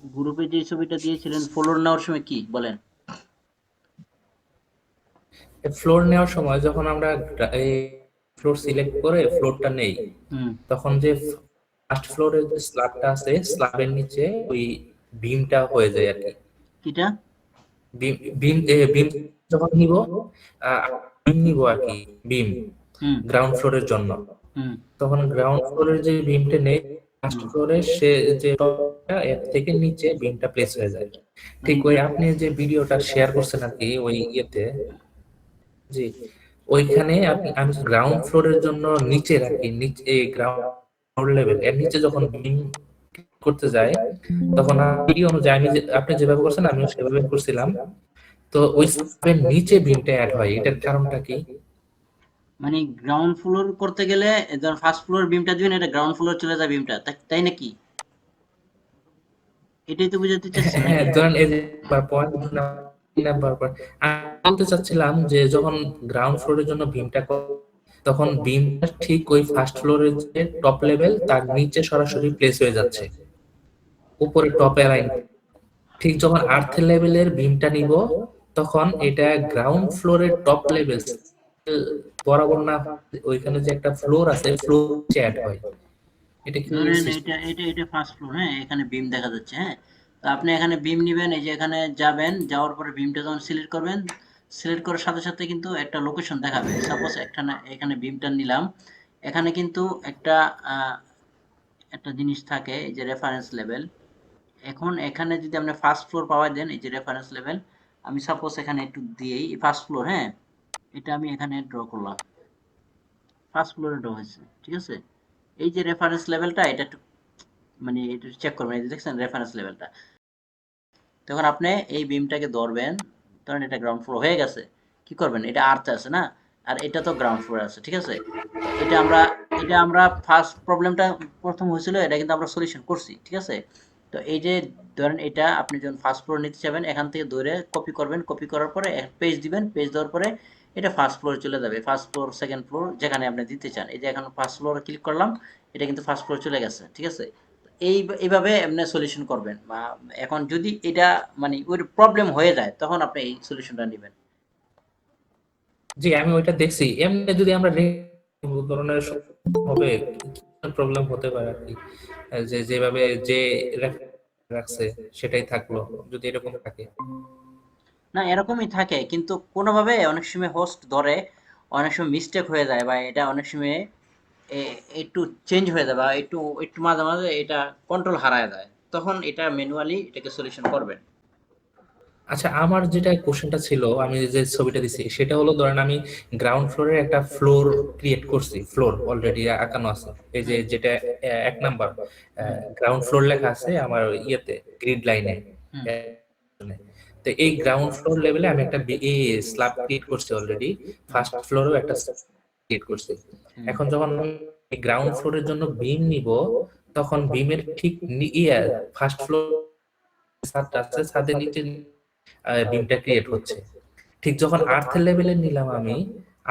গ্রুপে যে ছবিটা দিয়েছিলেন ফ্লোর নেওয়ার সময় কি বলেন? ফ্লোর নেওয়ার সময় যখন আমরা এই ফ্লোর সিলেক্ট করে ফ্লোরটা নেই, হুম। তখন যে ফার্স্ট ফ্লোরের যে স্ল্যাবটা আছে স্ল্যাবের নিচে ওই বিমটা হয়ে যায় আর কি। কিটা? বিম বিম বিম যখন নিব, বিম নিব আর কি, বিম হুম। গ্রাউন্ড ফ্লোরের জন্য, হুম। তখন গ্রাউন্ড ফ্লোরের যে বিমটা নেই ফার্স্ট হুম। ফ্লোরে সে যে টপটা এর থেকে নিচে বিমটা প্লেস হয়ে যায়। মানে ঠিক ওই আপনি যে ভিডিওটা শেয়ার করছেন আর কি ওই ইয়েতে, জি, ওইখানে আমি গ্রাউন্ড ফ্লোরের জন্য নিচে রাখি, নিচে গ্রাউন্ড লেভেল এর নিচে যখন বিম করতে যায়, তখন ভিডিও অনুযায়ী আপনি যেভাবে করছেন আমিও সেভাবে করছিলাম, তো ওই স্ল্যাবের নিচে বিমটা অ্যাড হয়, এটার কারণটা কি? মানে গ্রাউন্ড ফ্লোর করতে গেলে ধর ফার্স্ট ফ্লোর বিমটা দিবেন, এটা গ্রাউন্ড ফ্লোর চলে যায় বিমটা, তাই নাকি? এটাই তো বুঝাতে চাচ্ছেন হ্যাঁ, নাকি? ধরেন এই যে পয়েন্ট নাম্বার পর আমি বলতে চাচ্ছিলাম যে যখন গ্রাউন্ড ফ্লোরের জন্য বিমটা তখন বিমটা ঠিক ওই ফার্স্ট ফ্লোরের যে টপ লেভেল তার নিচে সরাসরি প্লেস হয়ে যাচ্ছে, উপরে টপ অ্যালাইন। ঠিক যখন আর্থ লেভেলের বিমটা নিব, তখন এটা গ্রাউন্ড ফ্লোরের টপ লেভেল বরাবর না, ওইখানে যে একটা ফ্লোর আছে ফ্লোর অ্যাড হয়। এটা কি ধরেন system? এটা ফার্স্ট ফ্লোর, হ্যাঁ, এখানে বিম দেখা যাচ্ছে, হ্যাঁ। তো আপনি এখানে বিম নিবেন, এই যে এখানে যাবেন, যাওয়ার পরে বিমটা যখন সিলেক্ট করবেন, সিলেক্ট করার সাথে সাথে কিন্তু একটা লোকেশন দেখাবে। সাপোজ এখানে এখানে বিমটা নিলাম, এখানে কিন্তু একটা আহ, একটা জিনিস থাকে, এই যে রেফারেন্স লেভেল। এখন এখানে যদি আপনি ফার্স্ট ফ্লোর পাওয়া দেন, এই যে রেফারেন্স লেভেল, আমি সাপোজ এখানে একটু দিয়েই ফার্স্ট ফ্লোর, হ্যাঁ, এটা আমি এখানে ড্র করলাম, ফার্স্ট ফ্লোরে ড্র হয়েছে, ঠিক আছে। এই যে রেফারেন্স লেভেলটা, এটা একটু মানে এটা চেক করবেন, এই যে দেখছেন রেফারেন্স লেভেলটা। তখন আপনি এই বিমটাকে ধরবেন, ধরেন এটা গ্রাউন্ড ফ্লোর হয়ে গেছে, কি করবেন, এটা আর্থে আছে না, আর এটা তো গ্রাউন্ড ফ্লোরে আছে, ঠিক আছে। তো এটা আমরা ফার্স্ট প্রবলেমটা প্রথম হয়েছিল, এটা কিন্তু আমরা সলিউশন করছি, ঠিক আছে। তো এই যে ধরেন এটা আপনি যখন ফার্স্ট ফ্লোর নিতে যাবেন, এখান থেকে ধরে কপি করবেন, কপি করার পরে পেজ দিবেন, পেজ দেওয়ার পরে এটা ফার্স্ট ফ্লোরে চলে যাবে, ফার্স্ট ফ্লোর সেকেন্ড ফ্লোর যেখানে আপনি দিতে চান। এই যে এখন ফার্স্ট ফ্লোরে ক্লিক করলাম, এটা কিন্তু ফার্স্ট ফ্লোর চলে গেছে, ঠিক আছে। এইভাবে আপনি সলিউশন করবেন, বা এখন যদি এটা মানে ওই প্রবলেম হয়ে যায়, তখন আপনি এই সলিউশনটা নেবেন। জি, আমি ওইটা দেখছি। এমনি যদি আমরা ধরনের হবে, প্রবলেম হতে পারে আর কি, যে যেভাবে যে রাখছে সেটাই থাকলো, যদি এরকম থাকে। না, এরকমই থাকে, কিন্তু কোনোভাবে অনেক সময় হোস্ট ধরে, অনেক সময় মিস্টেক হয়ে যায়, বা এটা অনেক সময় একটু চেঞ্জ হয়ে যায়, বা একটু একটু মাঝে মাঝে এটা কন্ট্রোল হারায় যায়, তখন এটা ম্যানুয়ালি এটাকে সলিউশন করবেন। আচ্ছা, আমার যেটা কোশ্চেনটা ছিল, আমি যে ছবিটা দিছি সেটা হলো, ধরেন আমি গ্রাউন্ড ফ্লোরে একটা ফ্লোর ক্রিয়েট করছি, ফ্লোর অলরেডি আঁকানো আছে, এই যে হুম। যেটা এক নাম্বার হুম। গ্রাউন্ড ফ্লোর লেখা আছে আমার ইয়েতে গ্রিড লাইনে। হুম। তো এই গ্রাউন্ড ফ্লোর লেভেলে আমি একটা স্ল্যাব ক্রিয়েট করছি অলরেডি, হুম। ফার্স্ট ফ্লোরেও একটা ক্রিয়েট করছি। হুম। এখন যখন আমি গ্রাউন্ড ফ্লোরের জন্য বিম নিব, তখন বিমের ঠিক ইয়ে ফার্স্ট ফ্লোর ছাদ আছে, ছাদের নিচে বিমটা ক্রিয়েট হচ্ছে। ঠিক যখন আর্থ লেভেলে নিলাম আমি,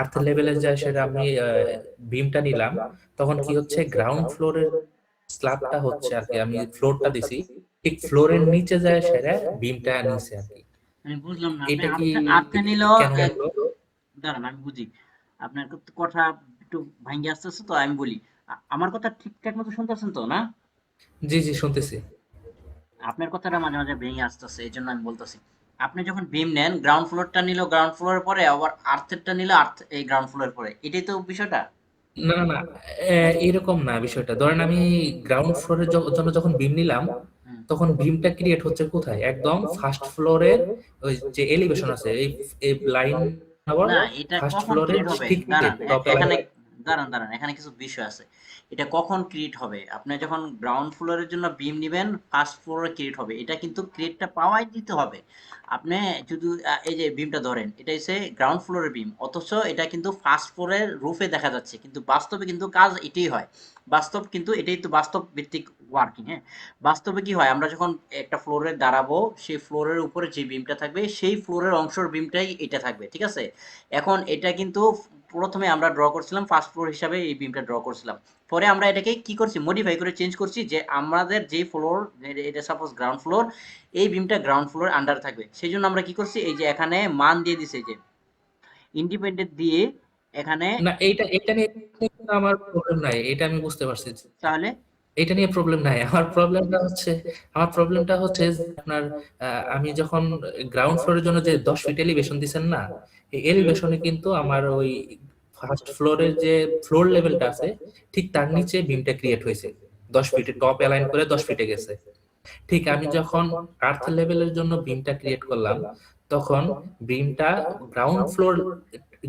আর্থ লেভেলে যায় সেটা আমি বিমটা নিলাম, তখন কি হচ্ছে গ্রাউন্ড ফ্লোরের স্ল্যাবটা হচ্ছে আর কি, আমি ফ্লোরটা দিছি, ঠিক ফ্লোরের নিচে যায় সেটা বিমটা নিচে আর কি। আমি বুঝলাম না, আপনি এটা কি আর্থে আর্থে নিলেও কেন হলো? দাঁড়ান আমি বুঝি। আপনার কথা একটু ভাঙ্গে আসতেছে, তো আমি বলি। আমার কথা ঠিকঠাক মতো শুনতেছেন তো, না? জি জি, শুনতেছি। আপনার কথাটা মাঝে মাঝে ভেঙে আসতেছে, এই জন্য আমি বলতেছি। আপনি যখন বিম নেন, গ্রাউন্ড ফ্লোরটা নিল গ্রাউন্ড ফ্লোরের পরে, আবার আর্থেরটা নিল আর্থ এই গ্রাউন্ড ফ্লোরের পরে, এটাই তো বিষয়টা। না না না, এরকম না বিষয়টা। ধরেন আমি গ্রাউন্ড ফ্লোরের জন্য যখন বিম নিলাম, হুম। তখন বিমটা ক্রিয়েট হচ্ছে কোথায়, একদম ফার্স্ট ফ্লোরের ওই যে এলিভেশন আছে এই এই লাইন আবার না, এটা ফার্স্ট কখন ফ্লোরের ক্রিয়েট হবে, ঠিক দাঁড়ান, টপ এখানে লাইন। দাঁড়ান দাঁড়ান, এখানে কিছু বিষয় আছে। এটা কখন ক্রিয়েট হবে, আপনি যখন গ্রাউন্ড ফ্লোরের জন্য বিম নিবেন, ফার্স্ট ফ্লোরে ক্রিয়েট হবে, এটা কিন্তু ক্রিয়েটটা পাওয়াই দিতে হবে। আপনি যদি এই যে বিমটা ধরেন, এটা হচ্ছে গ্রাউন্ড ফ্লোরের বিম, অথচ এটা কিন্তু ফার্স্ট ফ্লোরের রুফে দেখা যাচ্ছে, কিন্তু বাস্তবে কিন্তু কাজ এটাই হয়। বাস্তব কিন্তু এটাই তো বাস্তব ভিত্তিক ওয়ার্কিং, হ্যাঁ। বাস্তবে কি হয়, আমরা যখন একটা ফ্লোরে দাঁড়াবো, সেই ফ্লোরের উপরে যে বিমটা থাকবে, সেই ফ্লোরের অংশের বিমটাই এটা থাকবে, ঠিক আছে। এখন এটা কিন্তু প্রথমে আমরা ড্র করছিলাম ফার্স্ট ফ্লোর হিসাবে এই বিমটা ড্র করছিলাম। পরে আমরা এটাকে কি করছি, মডিফাই করে চেঞ্জ করছি যে আমাদের যে ফ্লোর, এটা সাপোজ গ্রাউন্ড ফ্লোর, এই বিমটা গ্রাউন্ড ফ্লোর আন্ডার থাকবে। সেই জন্য আমরা কি করছি, এই যে এখানে মান দিয়ে দিছি, এই যে ইন্ডিপেন্ডেন্ট দিয়ে এখানে। না, এইটা নিয়ে কিন্তু আমার প্রবলেম নাই, এটা আমি বুঝতে পারছি। তাহলে এটা নিয়ে প্রবলেম নাই। আমার প্রবলেমটা হচ্ছে যে আপনার আমি যখন গ্রাউন্ড ফ্লোরের জন্য যে 10 ফিট এলিভেশন দিচ্ছেন না, এই এলিভেশনে কিন্তু আমার ওই ফার্স্ট ফ্লোরের যে ফ্লোর লেভেলটা আছে ঠিক তার নিচে বিমটা ক্রিয়েট হয়েছে। 10 ফিটে টপ অ্যালাইন করে 10 ফিটে গেছে। ঠিক আমি যখন আর্থ লেভেলের জন্য বিমটা ক্রিয়েট করলাম, তখন বিমটা গ্রাউন্ড ফ্লোর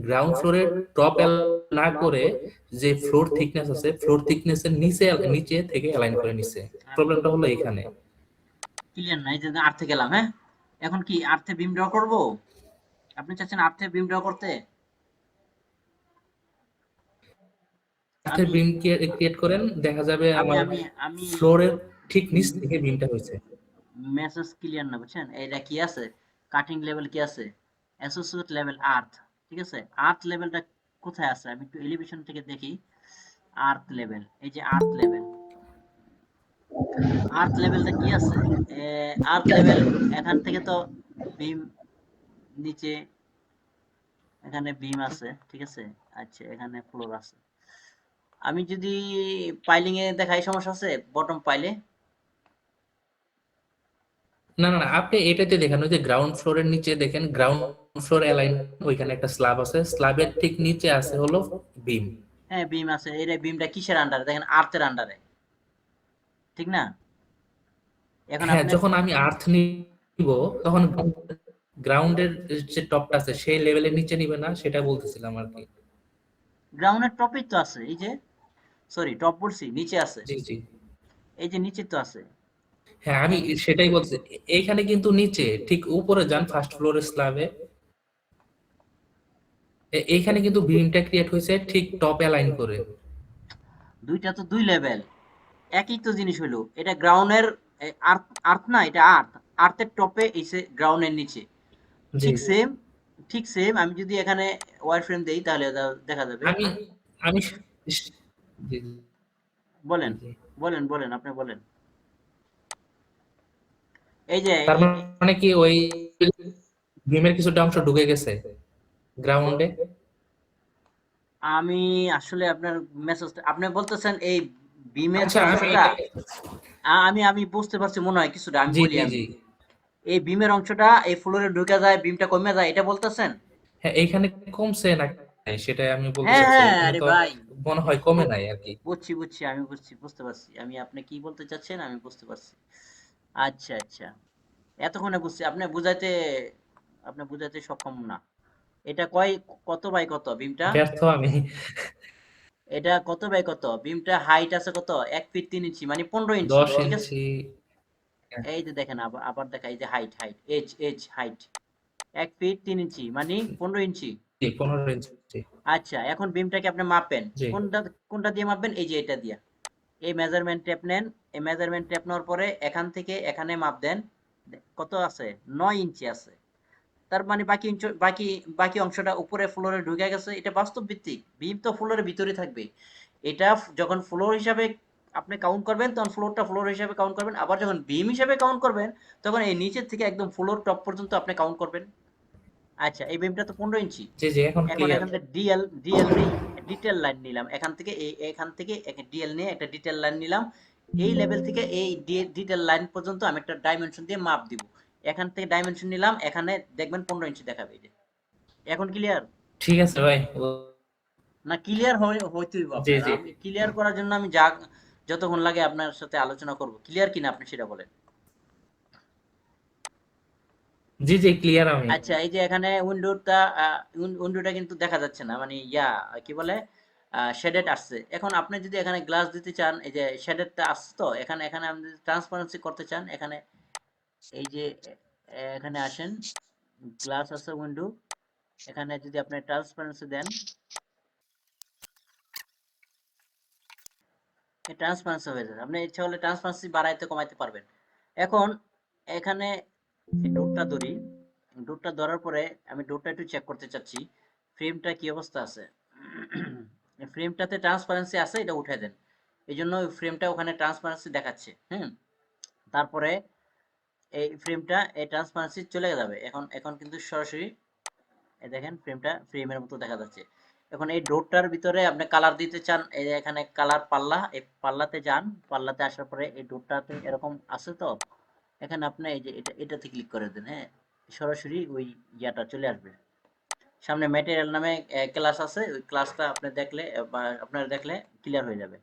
গ্রাউন্ড ফ্লোরের টপ না করে যে ফ্লোর থিকনেস আছে, ফ্লোর থিকনেসের নিচে নিচে থেকে অ্যালাইন করে নিছে। প্রবলেমটা হলো এখানে। ক্লিয়ার নাই যে আর্থে গেলাম। হ্যাঁ, এখন কি আর্থে বিম ড্র করব? আপনি চাচ্ছেন আর্থে বিম ড্র করতে? আর্থের আমি বিম ক্রিয়েট করেন, দেখা যাবে আমি আমার আমি আমি ফ্লোরের ঠিক নিচ থেকে বিমটা হয়েছে। মেসেজ ক্লিয়ার না, বুঝছেন? এইটা কি আছে, কাটিং লেভেল কি আছে, অ্যাসোসিয়েট লেভেল আর্থ। ঠিক আছে, আর্থ লেভেলটা কোথায় আছে? আমি একটু এলিভেশন থেকে দেখি। আর্থ লেভেল, এই যে আর্থ লেভেল, আর্থ লেভেলটা কি আছে? আর্থ লেভেল এখান থেকে তো বিম নিচে, এখানে বিম আছে, ঠিক আছে। আচ্ছা, এখানে ফ্লোর আছে। আমি যদি পাইলিং এ দেখাই, সমস্যা আছে বটম পাইলে? না না না, আপনি এটাতে দেখেন, ওই যে গ্রাউন্ড ফ্লোরের নিচে দেখেন, গ্রাউন্ড ফ্লোর অ্যালাইন, ওইখানে একটা স্ল্যাব আছে, স্ল্যাবের ঠিক নিচে আছে হলো বিম। হ্যাঁ, বিম আছে। এই বিমটা কিসের আন্ডারে? দেখেন, আর্থের আন্ডারে, ঠিক না? এখন হ্যাঁ, আপনি যখন আমি আর্থ নিব তখন গ্রাউন্ডের যে টপটা আছে সেই লেভেলের নিচে নিবে না, সেটা বলতেছিলাম আর কি। গ্রাউন্ডের টপেই তো আছে, এই যে, সরি টপ বলছি, নিচে আছে। জি জি। এই যে নিচে তো আছে। হ্যাঁ, আমি সেটাই বলছি। এইখানে কিন্তু নিচে, ঠিক উপরে যান ফার্স্ট ফ্লোরের স্ল্যাবে, এইখানে কিন্তু বিমটা ক্রিয়েট হয়েছে ঠিক টপ অ্যালাইন করে। দুইটা তো দুই লেভেল, একই তো জিনিস হইলো। এটা গ্রাউন্ডের আর্থ, আর্থ না, এটা আর্থ। আর্থের টপে এসে গ্রাউন্ডের নিচে, জি। ঠিক সেম। ঠিক সেম। আমি যদি এখানে ওয়ার ফ্রেম দেই তাহলে দেখা যাবে। আমি আমি জি জি বলেন, জি। বলেন, আপনি বলেন। এই যে তার মানে কি ওই বিমের কিছুটা অংশ ঢুকে গেছে গ্রাউন্ডে? আমি আসলে আপনার মেসেজটা আপনি বলতেছেন এই বিমের আচ্ছা, আমি অংশটা। আমি বুঝতে পারছি মনে হয় কিছুটা, আমি জি বলি। জি আমি জি। এই বিমের অংশটা এই ফ্লোরে ঢুকে যায়, বিমটা কমে যায়, এটা বলতেছেন? হ্যাঁ, এইখানে কমছে না সেটাই আমি বলতে হ্যাঁ চাচ্ছি। হ্যাঁ, এখানে আরে তো ভাই, মনে হয় কমে নাই আর কি। বুঝছি, আমি বুঝতে পারছি। আমি আপনি কি বলতে চাচ্ছেন আমি বুঝতে পারছি। আচ্ছা আচ্ছা, এতক্ষণে বুঝছি। আপনি বুঝাইতে সক্ষম না। এটা কত বাই কত বিমটা? ব্যর্থ আমি। এটা কত বাই কত বিমটা? হাইট আছে কত? 1 ফিট 3 ইঞ্চি, মানে 15 ইঞ্চি, 10 ঠিক আছে। ইঞ্চি এই যে দেখেন, আবার আবার দেখা, এই যে হাইট, এজ হাইট 1 ফিট 3 ইঞ্চি, মানে 15 ইঞ্চি। 15 ইঞ্চি। আচ্ছা, এখন বিমটাকে আপনি মাপেন, জি। কোনটা কোনটা দিয়ে মাপবেন? এই যে এটা দিয়া। এই মেজারমেন্ট টেপ নেন। এই মেজারমেন্ট টেপ নেওয়ার পরে এখান থেকে এখানে মাপ দেন। কত আছে? 9 ইঞ্চি আছে। তার মানে বাকি অংশটা উপরে ফ্লোরে ঢুকে গেছে। এটা বাস্তব ভিত্তিক, বিম তো ফ্লোরের ভিতরে থাকবে। এটা যখন ফ্লোর হিসাবে আপনি কাউন্ট করবেন, তখন ফ্লোরটা ফ্লোর হিসাবে কাউন্ট করবেন। আবার যখন বিম হিসাবে কাউন্ট করবেন, তখন এই নিচের থেকে একদম ফ্লোর টপ পর্যন্ত আপনি কাউন্ট করবেন। আচ্ছা, এই বিমটা তো 15 ইঞ্চি। জি জি, এখন এখন ক্লিয়ার। এখান থেকে ডিএল নেই, ডিটেল লাইন নিলাম। এখান থেকে ডিএল নিয়ে একটা ডিটেল লাইন নিলাম। এই লেভেল থেকে এই ডিটেল লাইন পর্যন্ত আমি একটা ডাইমেনশন দিয়ে মাপ দিব। এখান থেকে ডাইমেনশন নিলাম, এখানে দেখবেন 15 ইঞ্চি দেখাবে। এই যে, এখন ক্লিয়ার? ঠিক আছে ভাই। না, ক্লিয়ার হইতেইব জি আপনার। জি আমি ক্লিয়ার করার জন্য আমি যতক্ষণ লাগে আপনার সাথে আলোচনা করব। ক্লিয়ার কিনা আপনি সেটা বলেন। জি জি, ক্লিয়ার আমি। আচ্ছা, এই যে এখানে উইন্ডোটা কিন্তু দেখা যাচ্ছে না, মানে কি বলে, শেডেড আসছে। এখন আপনি যদি এখানে গ্লাস দিতে চান, এই যে শেডেডটা আসছে, তো এখানে এখানে আপনি ট্রান্সপারেন্সি করতে চান, এখানে এই যে এখানে আসেন, গ্লাস আছে উইন্ডো, এখানে যদি আপনি ট্রান্সপারেন্সি দেন, এই ট্রান্সপারেন্সি হয়ে যাবে। আপনি ইচ্ছা হলে ট্রান্সপারেন্সি বাড়াইতে কমাইতে পারবেন। এখন এখানে এই ডোরটা ধরি, ডোরটা ধরার পরে আমি ডোরটা একটু চেক করতে চাচ্ছি, ফ্রেমটা কি অবস্থা আছে। ফ্রেমটাতে ট্রান্সপারেন্সি আছে, এটা উঠাই দেন। এই জন্য ওই ফ্রেমটা ওখানে ট্রান্সপারেন্সি দেখাচ্ছে। তারপরে এই ফ্রেমটা এই ট্রান্সপারেন্সি চলে যাবে। এখন এখন কিন্তু সরাসরি এই দেখেন ফ্রেমটা ফ্রেমের মতো দেখা যাচ্ছে। এখন এই ডটটার ভিতরে আপনি কালার দিতে চান, এই যে এখানে কালার পাল্লা, এই পাল্লাতে যান। পাল্লাতে আসার পরে এই ডটটাতে এরকম আছে তো, এখানে আপনি এই যে এটাতে ক্লিক করে দেন। সরাসরি ওই ইয়াটা চলে আসবে। সামনে ম্যাটেরিয়াল নামে ক্লাস আছে, ওই ক্লাসটা আপনি দেখলে বা আপনারা দেখলে ক্লিয়ার হয়ে যাবে।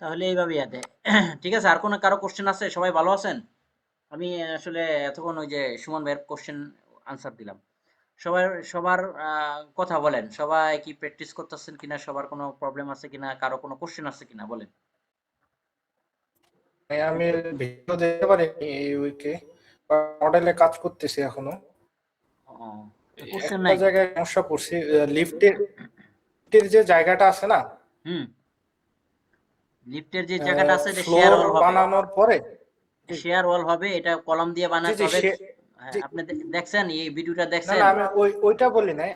তাহলে এইভাবে ইয়াতে ঠিক আছে। আর কোনো কারো কোশ্চেন আছে? সবাই ভালো আছেন? আমি আসলে এতক্ষণ ওই যে সুমন ভাইয়ের কোশ্চেন আনসার দিলাম। সবার সবার কথা বলেন, সবাই কি প্র্যাকটিস করতেছেন কিনা, সবার কোনো প্রবলেম আছে কিনা, কারো কোনো কোশ্চেন আছে কিনা বলেন। আমি ভিডিও দেখতে পারি এই উইকে, মডেলে কাজ করতেছি এখনো। কোশ্চেন একটা নাই? জায়গায় সমস্যা পড়ছি, লিফটের যে জায়গাটা আছে না, হুম, লিফটের যে জায়গাটা আছে এটা শেয়ার ফ্লোর ওয়াল হবে। বানানোর পরে শেয়ার ওয়াল হবে, এটা কলাম দিয়ে জি বানাতে জি হবে। সে- জি, আপনি দেখছেন এই ভিডিওটা না দেখছেন? না আমি ওইটা বলি নাই,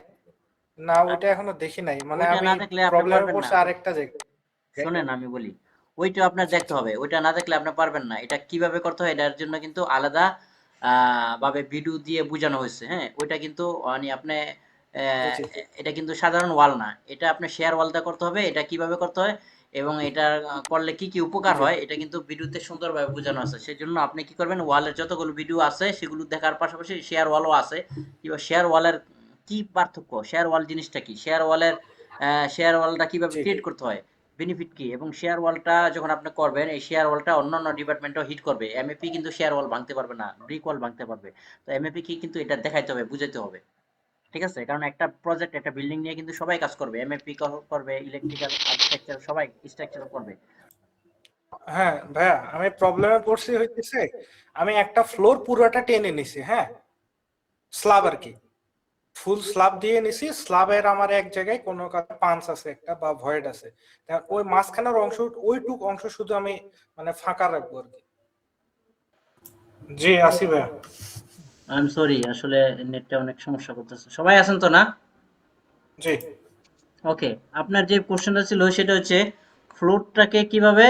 না ওইটা আপ- এখনো দেখি নাই, মানে ওইটা আমি না দেখলে আপনি প্রবলেমে পারবেন না। পড়ছি আরেকটা জায়গায়। শোনেন আমি বলি, ওইটা আপনার আচ্ছা দেখতে আচ্ছা হবে। ওইটা না দেখলে আপনি পারবেন না। এটা কিভাবে করতে হয় এটার জন্য কিন্তু আলাদা ভাবে ভিডিও দিয়ে বোঝানো হয়েছে। ওইটা কিন্তু মানে আপনি জি আহ, জি এটা কিন্তু সাধারণ ওয়াল না, এটা আপনি শেয়ার ওয়ালটা করতে হবে। এটা কিভাবে করতে হয় এবং এটা করলে কি কি উপকার জি হয় এটা কিন্তু ভিডিওতে সুন্দরভাবে বোঝানো আছে। সেই জন্য আপনি কি করবেন, ওয়ালের যতগুলো ভিডিও আছে সেগুলো দেখার পাশাপাশি শেয়ার ওয়ালও আছে। কিংবা শেয়ার ওয়ালের কি পার্থক্য, শেয়ার ওয়াল জিনিসটা কি, শেয়ার ওয়ালটা কিভাবে জি ক্রিয়েট করতে হয়, বেনিফিট কি, এবং শেয়ার ওয়ালটা যখন আপনি করবেন এই শেয়ার ওয়ালটা অন্যান্য ডিপার্টমেন্টও হিট করবে। এমএপি কিন্তু শেয়ার ওয়াল ভাঙতে পারবে না, ব্রিক ওয়াল ভাঙতে পারবে। তো এমএপি কি কিন্তু এটা দেখাইতে হবে, বুঝাইতে হবে। ঠিক আছে? কারণ একটা প্রজেক্ট, একটা বিল্ডিং নিয়ে কিন্তু সবাই কাজ করবে। এমএপি করবে, ইলেকট্রিক্যাল, আর্কিটেকচার, সবাই স্ট্রাকচার করবে। হ্যাঁ ভাইয়া, আমি প্রবলেমে পড়ছি হইতেছে, আমি একটা ফ্লোর পুরোটা টেনে নিছি, হ্যাঁ স্ল্যাব আর কি, ফুল স্ল্যাব দিয়ে নিছি। স্ল্যাবের আমার এক জায়গায় কোনো পাঞ্চ আছে একটা বা ভয়েড আছে, তা ওই মাঝখানের অংশ, ওইটুক অংশ শুধু আমি মানে ফাঁকা রাখবো আর কি। জি আসি ভাইয়া। আই এম সরি, আসলে নেটটা অনেক সমস্যা করতেছে। সবাই আছেন তো না? জি ওকে, আপনার যে কোশ্চেনটা ছিল সেটা হচ্ছে ফ্লোরটাকে কিভাবে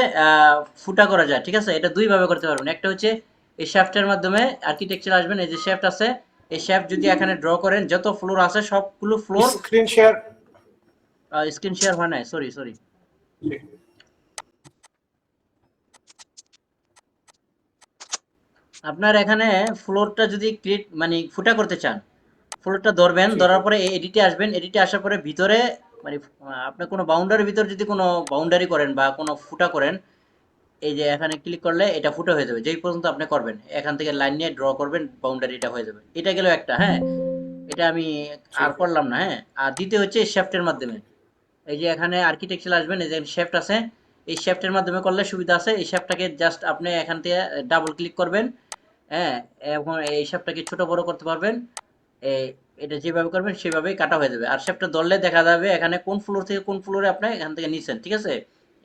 ফুটা করা যায়। ঠিক আছে? এটা দুই ভাবে করতে পারবেন। একটা হচ্ছে এই শ্যাফটের মাধ্যমে আর্কিটেকচার আসবেন, এই যে শ্যাফট আছে, এই শ্যাফট যদি এখানে ড্র করেন, যত ফ্লোর আছে সবগুলো floor. Screen share. Screen share হয় নাই, সরি সরি। জি আপনার এখানে ফ্লোরটা যদি ক্রিয়েট মানে ফুটা করতে চান, ফ্লোরটা ধরবেন, জি ধরার পরে এডিটে আসবেন। এডিটে আসার পরে ভিতরে মানে আপনি কোনো বাউন্ডারির ভিতর যদি কোনো বাউন্ডারি করেন বা কোনো ফুটা করেন, এই যে এখানে ক্লিক করলে এটা ফুটো হয়ে যাবে। যেই পর্যন্ত আপনি করবেন, এখান থেকে লাইন নিয়ে ড্র করবেন, বাউন্ডারিটা হয়ে যাবে। এটা গেল একটা। এটা আমি জি আর করলাম না। আর দ্বিতীয় হচ্ছে শ্যাফটের মাধ্যমে। এই যে এখানে আর্কিটেকচার আসবেন, এই যে শ্যাফট আছে, এই শ্যাফটের মাধ্যমে করলে সুবিধা আছে। এই শ্যাফটটাকে জাস্ট আপনি এখান থেকে ডাবল ক্লিক করবেন। হ্যাঁ, এবং এই শ্যাফটটাকে ছোট বড় করতে পারবেন। এই এটা যেভাবে করবেন সেভাবেই কাটা হয়ে যাবে। আর শ্যাফটটা ধরলে দেখা যাবে এখানে কোন ফ্লোর থেকে কোন ফ্লোরে আপনি এখান থেকে নিছেন। ঠিক আছে?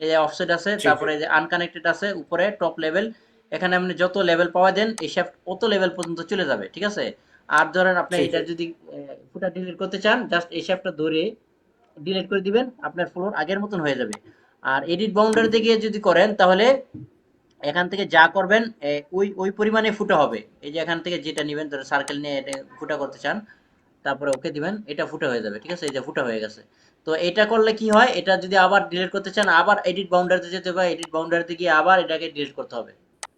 এই যে অফসেট আছে, জি তারপরে এই যে আনকানেক্টেড আছে উপরে টপ লেভেল। এখানে আপনি যত লেভেল পাওয়া দেন এই শ্যাফট অত লেভেল পর্যন্ত চলে যাবে। ঠিক আছে? আর ধরেন আপনি জি এটা যদি ফুটা ডিলিট করতে চান, জাস্ট এই শ্যাফটটা ধরে ডিলিট করে দিবেন, আপনার ফ্লোর আগের মতন হয়ে যাবে। আর এডিট বাউন্ডারিতে গিয়ে যদি করেন তাহলে এখান থেকে যা করবেন ওই ওই পরিমাণে ফুটা হবে। এই যে এখান থেকে যেটা নিবেন, ধরো সার্কেল নিয়ে এটা ফুটা করতে চান, তারপরে ওকে দিবেন, এটা ফুটা হয়ে যাবে। ঠিক আছে? এই যে ফুটা হয়ে গেছে। তো এটা করলে কি হয়, এটা যদি আবার ডিলিট করতে চান আবার এডিট বাউন্ডারিতে যেতে হবে, এডিট বাউন্ডারিতে গিয়ে আবার এটাকে ডিলিট করতে হবে।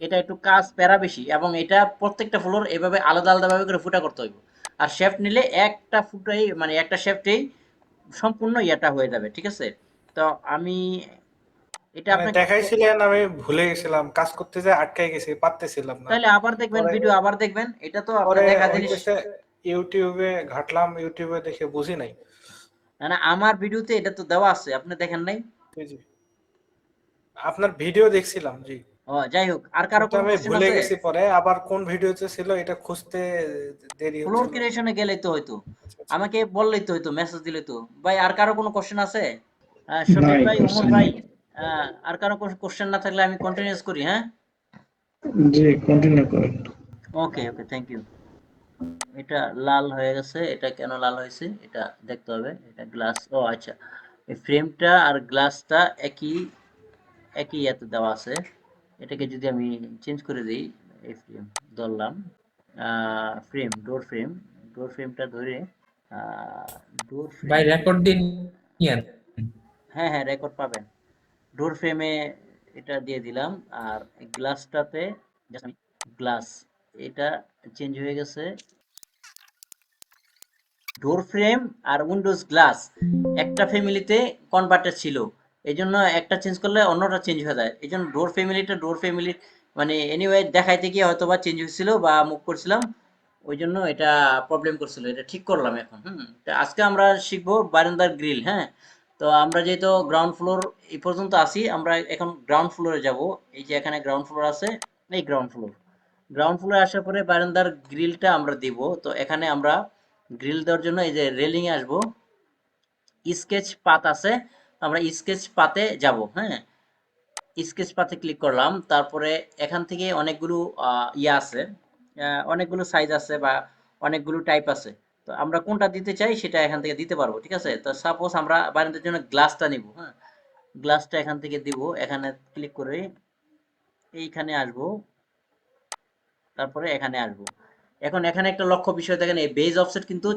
এটা একটু কাজ প্যারা বেশি, এবং এটা প্রত্যেকটা ফ্লোর এভাবে আলাদা আলাদা ভাবে করে ফুটা করতে হবে। আর শেফট নিলে একটা ফুটাই মানে একটা শেফটেই সম্পূর্ণ ইয়েটা হয়ে যাবে। ঠিক আছে? তো আমি এটা মানে আপনাকে দেখাইছিলেন, আমি ভুলে গেছিলাম, কাজ করতে যে আটকাই গেছি, পারতেছিলাম না। তাহলে আবার দেখবেন, পরে ভিডিও আবার দেখবেন, এটা তো আপনার পরে দেখা জিনিস। হইতেছে ইউটিউবে ঘাটলাম, ইউটিউবে দেখে বুঝি নাই। না, আমার ভিডিওতে এটা তো দেওয়া আছে, আপনি দেখেন নাই? জি জি আপনার ভিডিও দেখছিলাম জি, যাই হোক, আর কারো কিন্তু কোনো আমি কোশ্চেন ভুলে আছে? গেছি, পরে আবার কোন ভিডিওতে ছিল এটা খুঁজতে দেরি ফ্লোর হচ্ছিল। ক্রিয়েশনে গেলেই তো হয়তো, আচ্ছা আচ্ছা। আমাকে বললেই তো হয়তো, মেসেজ দিলে তো। ভাই আর কারো কোনো কোশ্চেন আছে? শফিক নাই ভাই, ওমর কোশ্চেন ভাই, নাই। আর কারো কোশ্চেন না থাকলে আমি কন্টিনিউস করি। জি কন্টিনিউ করেন। ওকে ওকে, থ্যাংক ইউ। এটা লাল হয়ে গেছে, এটা কেন লাল হয়েছে এটা দেখতে হবে। এটা গ্লাস, ও আচ্ছা, এই ফ্রেমটা আর গ্লাসটা একই একই ইয়াতে দেওয়া আছে। এটাকে যদি আমি চেঞ্জ করে দিই, এই ফ্রেম ধরলাম, ফ্রেম, ডোর ফ্রেমটা ধরে, ডোর ভাই ফ্রেম, রেকর্ড দিয়ে নিয়েন। হ্যাঁ হ্যাঁ রেকর্ড পাবেন। ডোর ফ্রেমে এটা দিয়ে দিলাম, আর গ্লাসটাতে জাস্ট আমি গ্লাস, এটা চেঞ্জ হয়ে গেছে। ডোর ফ্রেম আর উইন্ডোজ গ্লাস একটা ফ্যামিলিতে কনভার্টার ছিল, এই জন্য একটা চেঞ্জ করলে অন্যটা চেঞ্জ হয়ে যায়। এই জন্য ডোর ফ্যামিলি মানে এনিওয়ে দেখাইতে গিয়ে হয়তো বা চেঞ্জ হয়েছিল বা মুভ করছিলাম, ওই জন্য এটা প্রবলেম করছিল। এটা ঠিক করলাম এখন। তা আজকে আমরা শিখবো বারান্দার গ্রিল। হ্যাঁ, তো আমরা যেহেতু গ্রাউন্ড ফ্লোর এই পর্যন্ত আসি, আমরা এখন গ্রাউন্ড ফ্লোরে যাব। এই যে এখানে গ্রাউন্ড ফ্লোর আছে, এই গ্রাউন্ড ফ্লোরে আসার পরে বারান্দার গ্রিলটা আমরা দিব। তো এখানে আমরা গ্রিল দেওয়ার জন্য এই যে রেলিং এ আসবো, স্কেচ পাত আছে, আমরা স্কেচ পাতে যাব। হ্যাঁ, স্কেচ পাতে ক্লিক করলাম, তারপরে এখান থেকে অনেকগুলো ইয়ে আছে, অনেকগুলো সাইজ আছে বা অনেকগুলো টাইপ আছে। তো আমরা কোনটা দিতে চাই সেটা এখান থেকে দিতে পারবো, ঠিক আছে। তো সাপোজ আমরা বারান্দার জন্য গ্লাসটা নিব। হ্যাঁ, গ্লাসটা এখান থেকে দিব, এখানে ক্লিক করে এইখানে আসবো, তারপরে এখানে আসবো। এখন এখানে একটা লক্ষ্য বিষয় দেখেন, এই বেজ অফসেট কিন্তু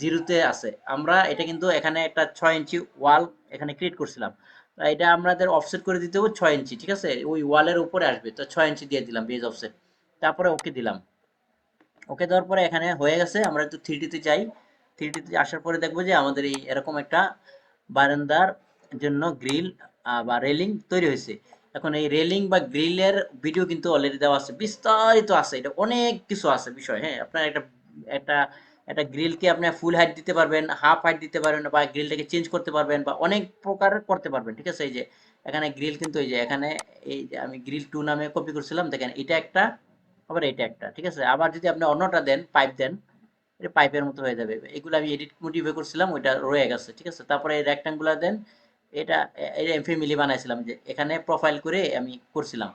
জিরোতে আছে। আমরা এটা কিন্তু এখানে একটা 6 ইঞ্চি ওয়াল এখানে ক্রিয়েট করছিলাম, তো এটা আমাদের অফসেট করে দিতে হবে 6 ইঞ্চি, ঠিক আছে। ওই ওয়ালের উপরে আসবে, তো 6 ইঞ্চি দিয়ে দিলাম বেজ অফসেট, তারপরে ওকে দিলাম। ওকে দেওয়ার পরে এখানে হয়ে গেছে। আমরা একটু 3D তে যাই, 3D তে আসার পরে দেখবো যে আমাদের এই এরকম একটা বারান্দার জন্য গ্রিল বা রেলিং তৈরি হয়েছে। এখন এই রেলিং বা গ্রিলের ভিডিও কিন্তু অলরেডি দেওয়া আছে, বিস্তারিত আছে, এটা অনেক কিছু আছে বিষয়। হ্যাঁ, আপনার একটা একটা গ্রিলকে আপনি ফুল হাইট দিতে পারবেন, হাফ হাইট দিতে পারবেন, বা গ্রিলটাকে চেঞ্জ করতে পারবেন, বা অনেক প্রকার করতে পারবেন, ঠিক আছে। এই যে এখানে গ্রিল কিন্তু, এই যে এখানে, এই যে আমি গ্রিল 2 নামে কপি করছিলাম, দেখেন এটা একটা, আবার এটা একটা, ঠিক আছে। আবার যদি আপনি অন্যটা দেন, পাইপ দেন, এটা পাইপের মতো হয়ে যাবে। এগুলো আমি এডিট মোটিভে করছিলাম, ওইটা রয়ে গেছে, ঠিক আছে। তারপরে এই রেক্টাঙ্গুলার দেন, এটা এটা ফ্যামিলি বানাইছিলাম, যে এখানে প্রোফাইল করে আমি করছিলাম।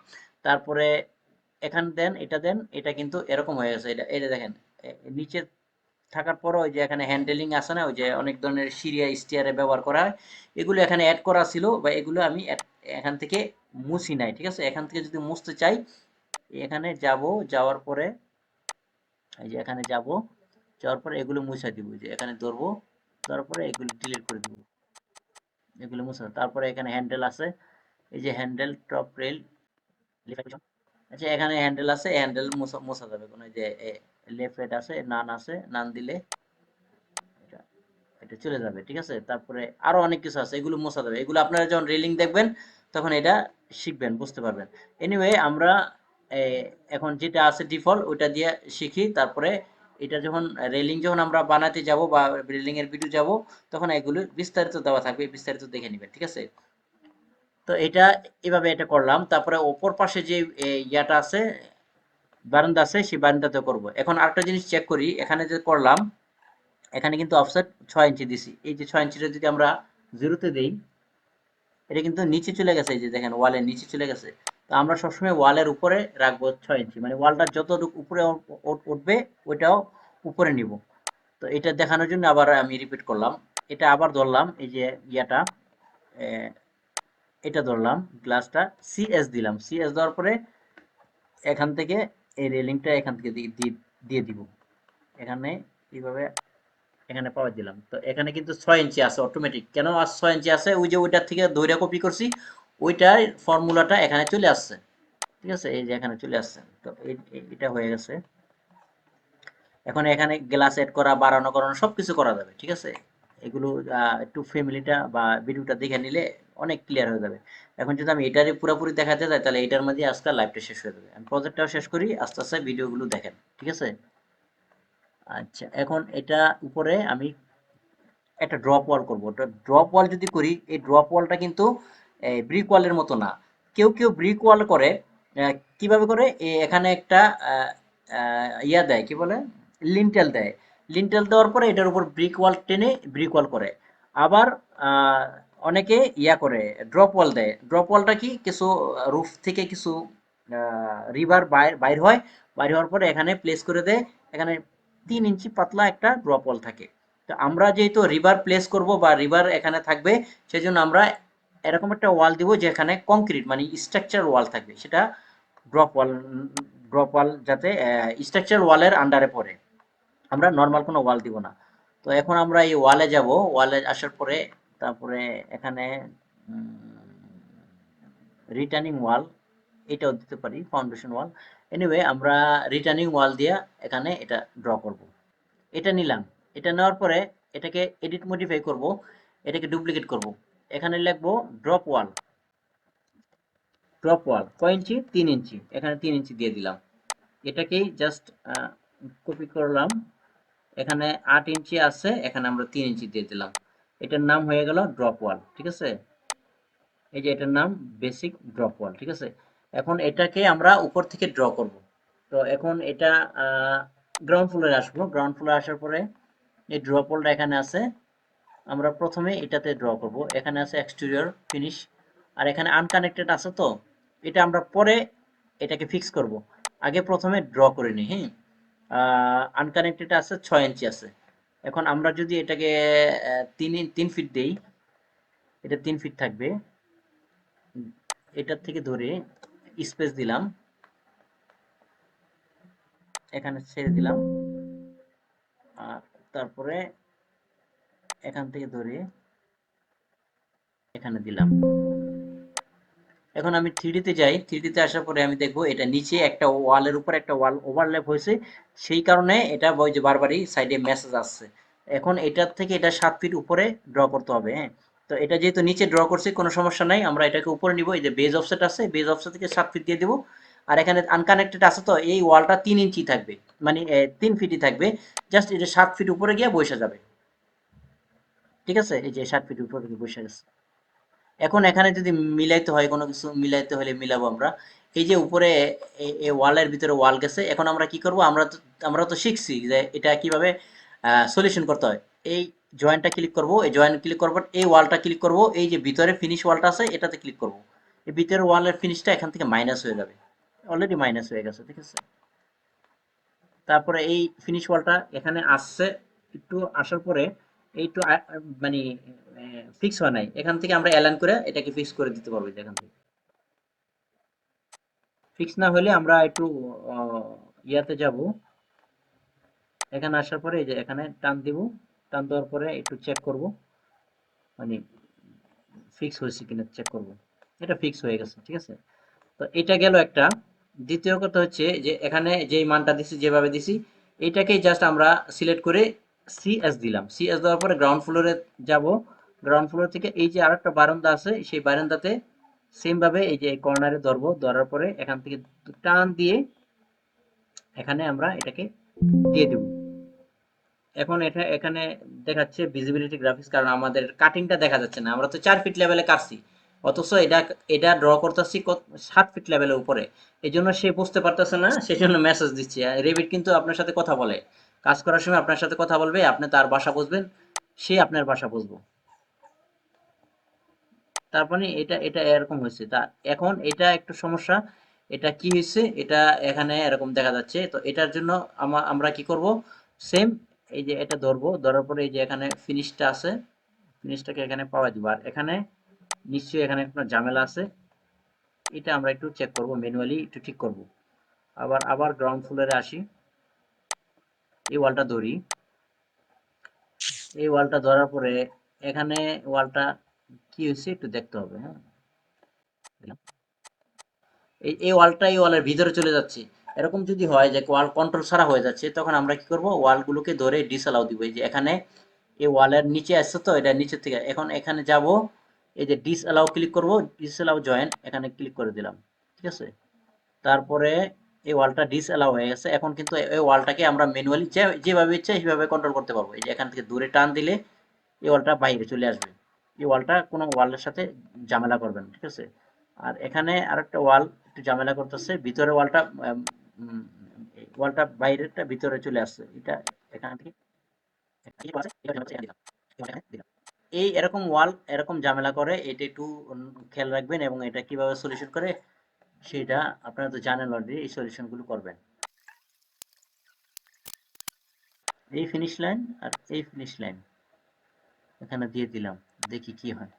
তারপরে এখানে দেন, এটা দেন, এটা কিন্তু এরকম হয়ে গেছে। এটা এটা দেখেন, নিচে থাকার পর ওই যে এখানে হ্যান্ডেলিং আছে না, ওই যে অনেক ধরনের সিরিয়া স্টিয়ারে ব্যবহার করা হয়, এগুলো এখানে অ্যাড করা ছিল, বা এগুলো আমি এখান থেকে মুছি নাই, ঠিক আছে। এখান থেকে যদি মুছতে চাই, এখানে যাব, যাওয়ার পরে এই যে এখানে যাব, যাওয়ার পরে এগুলো মুছে দিব, যে এখানে ধরবো, তারপরে এগুলো ডিলিট করে দিব, এগুলো মুছে। তারপরে এখানে হ্যান্ডেল আছে, এই যে হ্যান্ডেল, টপ রেল, আচ্ছা এখানে হ্যান্ডেল আছে, হ্যান্ডেল মোছা মোছা যাবে কোনো, এই যে লেফট রাইট আছে, নান আছে, নান দিলে এটা এটা চলে যাবে, ঠিক আছে। তারপরে আরো অনেক কিছু আছে, এগুলো মোছা যাবে। এগুলো আপনারা যখন রেলিং দেখবেন তখন এটা শিখবেন, বুঝতে পারবেন। এনিওয়ে আমরা এ, এখন যেটা আছে ডিফল্ট ওইটা দিয়ে শিখি। তারপরে এটা যখন রেলিং যখন আমরা বানাতে যাব বা রেলিং এর ভিডিও যাব, তখন এগুলো বিস্তারিত দেওয়া থাকবে, বিস্তারিত দেখে নেবেন, ঠিক আছে। তো এটা এভাবে এটা করলাম। তারপরে অপর পাশে যে ইয়াটা আছে, বারান্দা আছে, সেই বারান্দাতে করব। এখন আরেকটা জিনিস চেক করি, এখানে যে করলাম, এখানে কিন্তু অফসেট 6 ইঞ্চি দিছি। এই যে 6 ইঞ্চিটা যদি আমরা জিরোতে দেই, এটা কিন্তু নিচে চলে গেছে, এই যে দেখেন ওয়ালের নিচে চলে গেছে। তো আমরা সবসময় ওয়ালের উপরে রাখবো 6 ইঞ্চি, মানে ওয়ালটা যতটুকু উপরে উঠবে ওইটাও উপরে নিব। তো এটা দেখানোর জন্য আবার আমি রিপিট করলাম, এটা আবার ধরলাম, এই যে ইয়াটা, এটা ধরলাম, গ্লাসটা সিএস দিলাম, সিএস দেওয়ার পরে এখান থেকে এই রেলিংটা এখান থেকে দিয়ে দিব, এখানে এইভাবে এখানে পাওয়ার দিলাম। তো এখানে কিন্তু 6 ইঞ্চি আছে অটোমেটিক। কেন 6 ইঞ্চি আছে? ওই যে ওইটার থেকে দইরা কপি করছি, ওইটার ফর্মুলাটা এখানে চলে আসছে, ঠিক আছে। এই যে এখানে চলে আসছে। তো এটা হয়ে গেছে। এখন এখানে গ্লাস এড করা, বাড়ানো করানো সবকিছু করা যাবে, ঠিক আছে। এগুলো একটু ফ্যামিলিটা বা ভিডিওটা দেখে নিলে অনেক ক্লিয়ার হয়ে যাবে। এখন যদি আমি এটারই পুরোপুরি দেখাতে যাই, তাহলে এটার মধ্যে আজকাল লাইভটা শেষ হয়ে যাবে। আমি প্রজেক্টটাও শেষ করি, আস্তে আস্তে ভিডিওগুলো দেখেন, ঠিক আছে। আচ্ছা, এখন এটা উপরে আমি একটা ড্রপ ওয়াল করব। ড্রপ ওয়াল যদি করি, এই ড্রপ ওয়ালটা কিন্তু ব্রিক ওয়ালের মতো না। কেউ কেউ ব্রিক ওয়াল করে, কিভাবে করে, এখানে একটা ইয়া দেয়, কি বলে, লিন্টেল দেয়। লিন্টেল দেওয়ার পরে এটার উপর ব্রিক ওয়াল টেনে ব্রিক ওয়াল করে। আবার আহ, অনেকে ইয়া করে, ড্রপ ওয়াল দেয়। ড্রপ ওয়ালটা কি, কিছু রুফ থেকে কিছু রিভার বাইর হয়, বাইর হওয়ার পরে এখানে প্লেস করে দেয়, এখানে 3 ইঞ্চি পাতলা একটা ড্রপ ওয়াল থাকে। তো আমরা যেহেতু রিভার প্লেস করব বা রিভার এখানে থাকবে, সেজন্য আমরা এরকম একটা ওয়াল দিব যেখানে কংক্রিট মানে স্ট্রাকচার ওয়াল থাকবে, সেটা ড্রপ ওয়াল। ড্রপ ওয়াল যাতে স্ট্রাকচার ওয়ালের আন্ডারে পড়ে, আমরা নর্মাল কোনো ওয়াল দিব না। তো এখন আমরা এই ওয়ালে যাব, ওয়ালে আসার পরে তারপরে এখানে রিটার্নিং ওয়াল এটাও দিতে পারি, ফাউন্ডেশন ওয়াল। এনিওয়ে আমরা রিটার্নিং ওয়াল দিয়ে এখানে এটা ড্র করব। এটা নিলাম। এটা নেওয়ার পরে এটাকে এডিট মডিফাই করব, এটাকে ডুপ্লিকেট করব। এখানে লিখবো ড্রপ ওয়াল। ড্রপ ওয়াল কয় ইঞ্চি? 3 ইঞ্চি। এখানে 3 ইঞ্চি দিয়ে দিলাম। এটাকেই জাস্ট কপি করলাম। এখানে 8 ইঞ্চি আছে, এখানে আমরা 3 ইঞ্চি দিয়ে দিলাম। এটার নাম হয়ে গেল ড্রপ ওয়াল। ঠিক আছে, এই যে এটার নাম বেসিক ড্রপ ওয়াল। ঠিক আছে, এখন এটাকে আমরা উপর থেকে ড্র করব। তো এখন এটা গ্রাউন্ড ফ্লোরে আসবো। গ্রাউন্ড ফ্লোরে আসার পরে এই ড্রপ ওয়ালটা এখানে আছে, আমরা প্রথমে এটাতে ড্র করব। এখানে আছে এক্সটেরিয়র ফিনিশ, আর এখানে আনকানেক্টেড আছে। তো এটা আমরা পরে এটাকে ফিক্স করব, আগে প্রথমে ড্র করে নিই। হ্যাঁ, আনকানেক্টেড আছে 6 ইঞ্চি আছে। এখন আমরা যদি এটাকে 3 ফিট দেই, এটা 3 ফিট থাকবে। এটার থেকে ধরে স্পেস দিলাম, এখানে ছেড়ে দিলাম, আর তারপরে এখান থেকে ধরে এখানে দিলাম। এখন আমি 3D তে যাই। 3D তে আসার পরে আমি দেখবো এটা নিচে একটা ওয়ালের উপর একটা ওয়াল ওভারল্যাপ হয়েছে, সেই কারণে এটা ওই যে বারবারই সাইডে মেসেজ আসছে। এখন এটার থেকে এটা 7 ফিট উপরে ড্র করতে হবে। হ্যাঁ, তো এটা যেহেতু নিচে ড্র করছি কোনো সমস্যা নাই, আমরা এটাকে উপরে নিব। এই যে বেজ অফসেট আছে, বেজ অফসেট থেকে 7 ফিট দিয়ে দিব। আর এখানে আনকানেক্টেড আছে, তো এই ওয়ালটা 3 ইঞ্চি থাকবে, মানে 3 ফিটই থাকবে। জাস্ট এটা 7 ফিট উপরে গিয়ে বসে যাবে। ঠিক আছে, এই যে 7 ফিট উপরে গিয়ে বসে গেছে। এখন এখানে যদি মিলাইতে হয়, কোনো কিছু মিলাইতে হলে মিলাবো আমরা। এই যে উপরে এই ওয়ালের ভিতরে ওয়াল গেছে, এখন আমরা কি করব? আমরা তো শিখছি যে এটা কিভাবে সলিউশন করতে হয়। এই জয়েন্টটা ক্লিক করব, এই জয়েন্ট ক্লিক করব, এই ওয়ালটা ক্লিক করব, এই যে ভিতরে ফিনিশ ওয়ালটা আছে এটাতে ক্লিক করব। এই ভিতরের ওয়ালের ফিনিশটা এখান থেকে মাইনাস হয়ে যাবে, অলরেডি মাইনাস হয়ে গেছে। ঠিক আছে, তারপরে এই ফিনিশ ওয়ালটা এখানে আসছে, একটু আসার পরে এইটু মানে ফিক্স হয় নাই, এখান থেকে আমরা অ্যালাইন করে এটাকে ফিক্স করে দিতে পারবো। এখান থেকে ফিক্স না হলে আমরা একটু ইয়াতে যাব। এখানে আসার পরে এই যে এখানে টান দিব, টান দেওয়ার পরে একটু চেক করব, মানে ফিক্স হয়েছে কিনা চেক করব। এটা ফিক্স হয়ে গেছে। ঠিক আছে, তো এটা গেল একটা। দ্বিতীয় কথা হচ্ছে যে এখানে যেই মানটা দিছি, যেভাবে দিছি, এইটাকেই জাস্ট আমরা সিলেক্ট করে সিএস দিলাম। সিএস দেওয়ার পরে গ্রাউন্ড ফ্লোরে যাব। গ্রাউন্ড ফ্লোর থেকে এই যে আরেকটা বারান্দা আছে, সেই বারান্দাতে সেম ভাবে এই যে কর্নারে ধরবো। ধরার পরে এখান থেকে টান দিয়ে এখানে আমরা এটাকে দিয়ে দেব। এখন এটা এখানে দেখাচ্ছে ভিজিবিলিটি গ্রাফিক্স, কারণ আমাদের কাটিংটা দেখা যাচ্ছে না। আমরা তো 4 ফিট লেভেলে কাটছি, অথচ এটা এটা ড্র করতেছি 7 ফিট লেভেলের উপরে। এই জন্য সে বুঝতে পারতেছে না, সেজন্য মেসেজ দিচ্ছে। রেভিট কিন্তু আপনার সাথে কথা বলে, কাজ করার সময় আপনার সাথে কথা বলবে, আপনি তার ভাষা বুঝবেন, সে আপনার ভাষা বুঝবো। তার মানে এটা এটা এরকম হয়েছে। তা এখন এটা একটু সমস্যা। এটা কি হয়েছে? এটা এখানে এরকম দেখা যাচ্ছে। তো এটার জন্য আমরা কি করব? সেম এই যে এটা ধরবো, ধরার পরে এই যে এখানে ফিনিশটা আছে, ফিনিশটাকে এখানে পাওয়া দিব। আর এখানে নিশ্চয়ই এখানে একটা ঝামেলা আছে, এটা আমরা একটু চেক করব, ম্যানুয়ালি একটু ঠিক করব। আবার গ্রাউন্ড ফ্লোরে আসি, এই ওয়ালটা ধরি। এই ওয়ালটা ধরার পরে এখানে ওয়ালটা কি হয়েছে একটু দেখতে হবে। হ্যাঁ, এই ওয়ালটা এই ওয়ালের ভিতরে চলে যাচ্ছে। এরকম যদি হয় যে ওয়াল কন্ট্রোল ছাড়া হয়ে যাচ্ছে, তখন আমরা কি করব? ওয়ালগুলোকে ধরে ডিসঅ্যালাউ দিব। এই যে এখানে এই ওয়ালের নিচে আসছে, তো এটা নিচের থেকে এখন এখানে যাব, এই যে ডিসঅ্যালাউ ক্লিক করব, ডিসঅ্যালাউ জয়েন এখানে ক্লিক করে দিলাম। ঠিক আছে, তারপরে এই ওয়ালটা ডিসঅ্যালাউ হয়ে গেছে। এখন কিন্তু এই ওয়ালটাকে আমরা ম্যানুয়ালি যেভাবে ইচ্ছে সেভাবে কন্ট্রোল করতে পারবো। এই যে এখান থেকে দূরে টান দিলে এই ওয়ালটা বাইরে চলে আসবে। এই ওয়ালটা কোনো ওয়ালের সাথে ঝামেলা করবে না। ঠিক আছে, আর এখানে আরেকটা ওয়াল একটু ঝামেলা করতেছে, ভিতরে ওয়ালটা ওয়ালটা বাইরেটা ভিতরে চলে আসছে। এটা এখান থেকে এই এরকম ওয়াল এরকম ঝামেলা করে, এটা একটু খেয়াল রাখবেন, এবং এটা কিভাবে সলিউশন করে সেটা আপনারা তো জানেন অলরেডি, এই সলিউশন গুলো করবেন। এই ফিনিশ লাইন আর এই ফিনিশ লাইন এখানে দিয়ে দিলাম, দেখি কি হয়।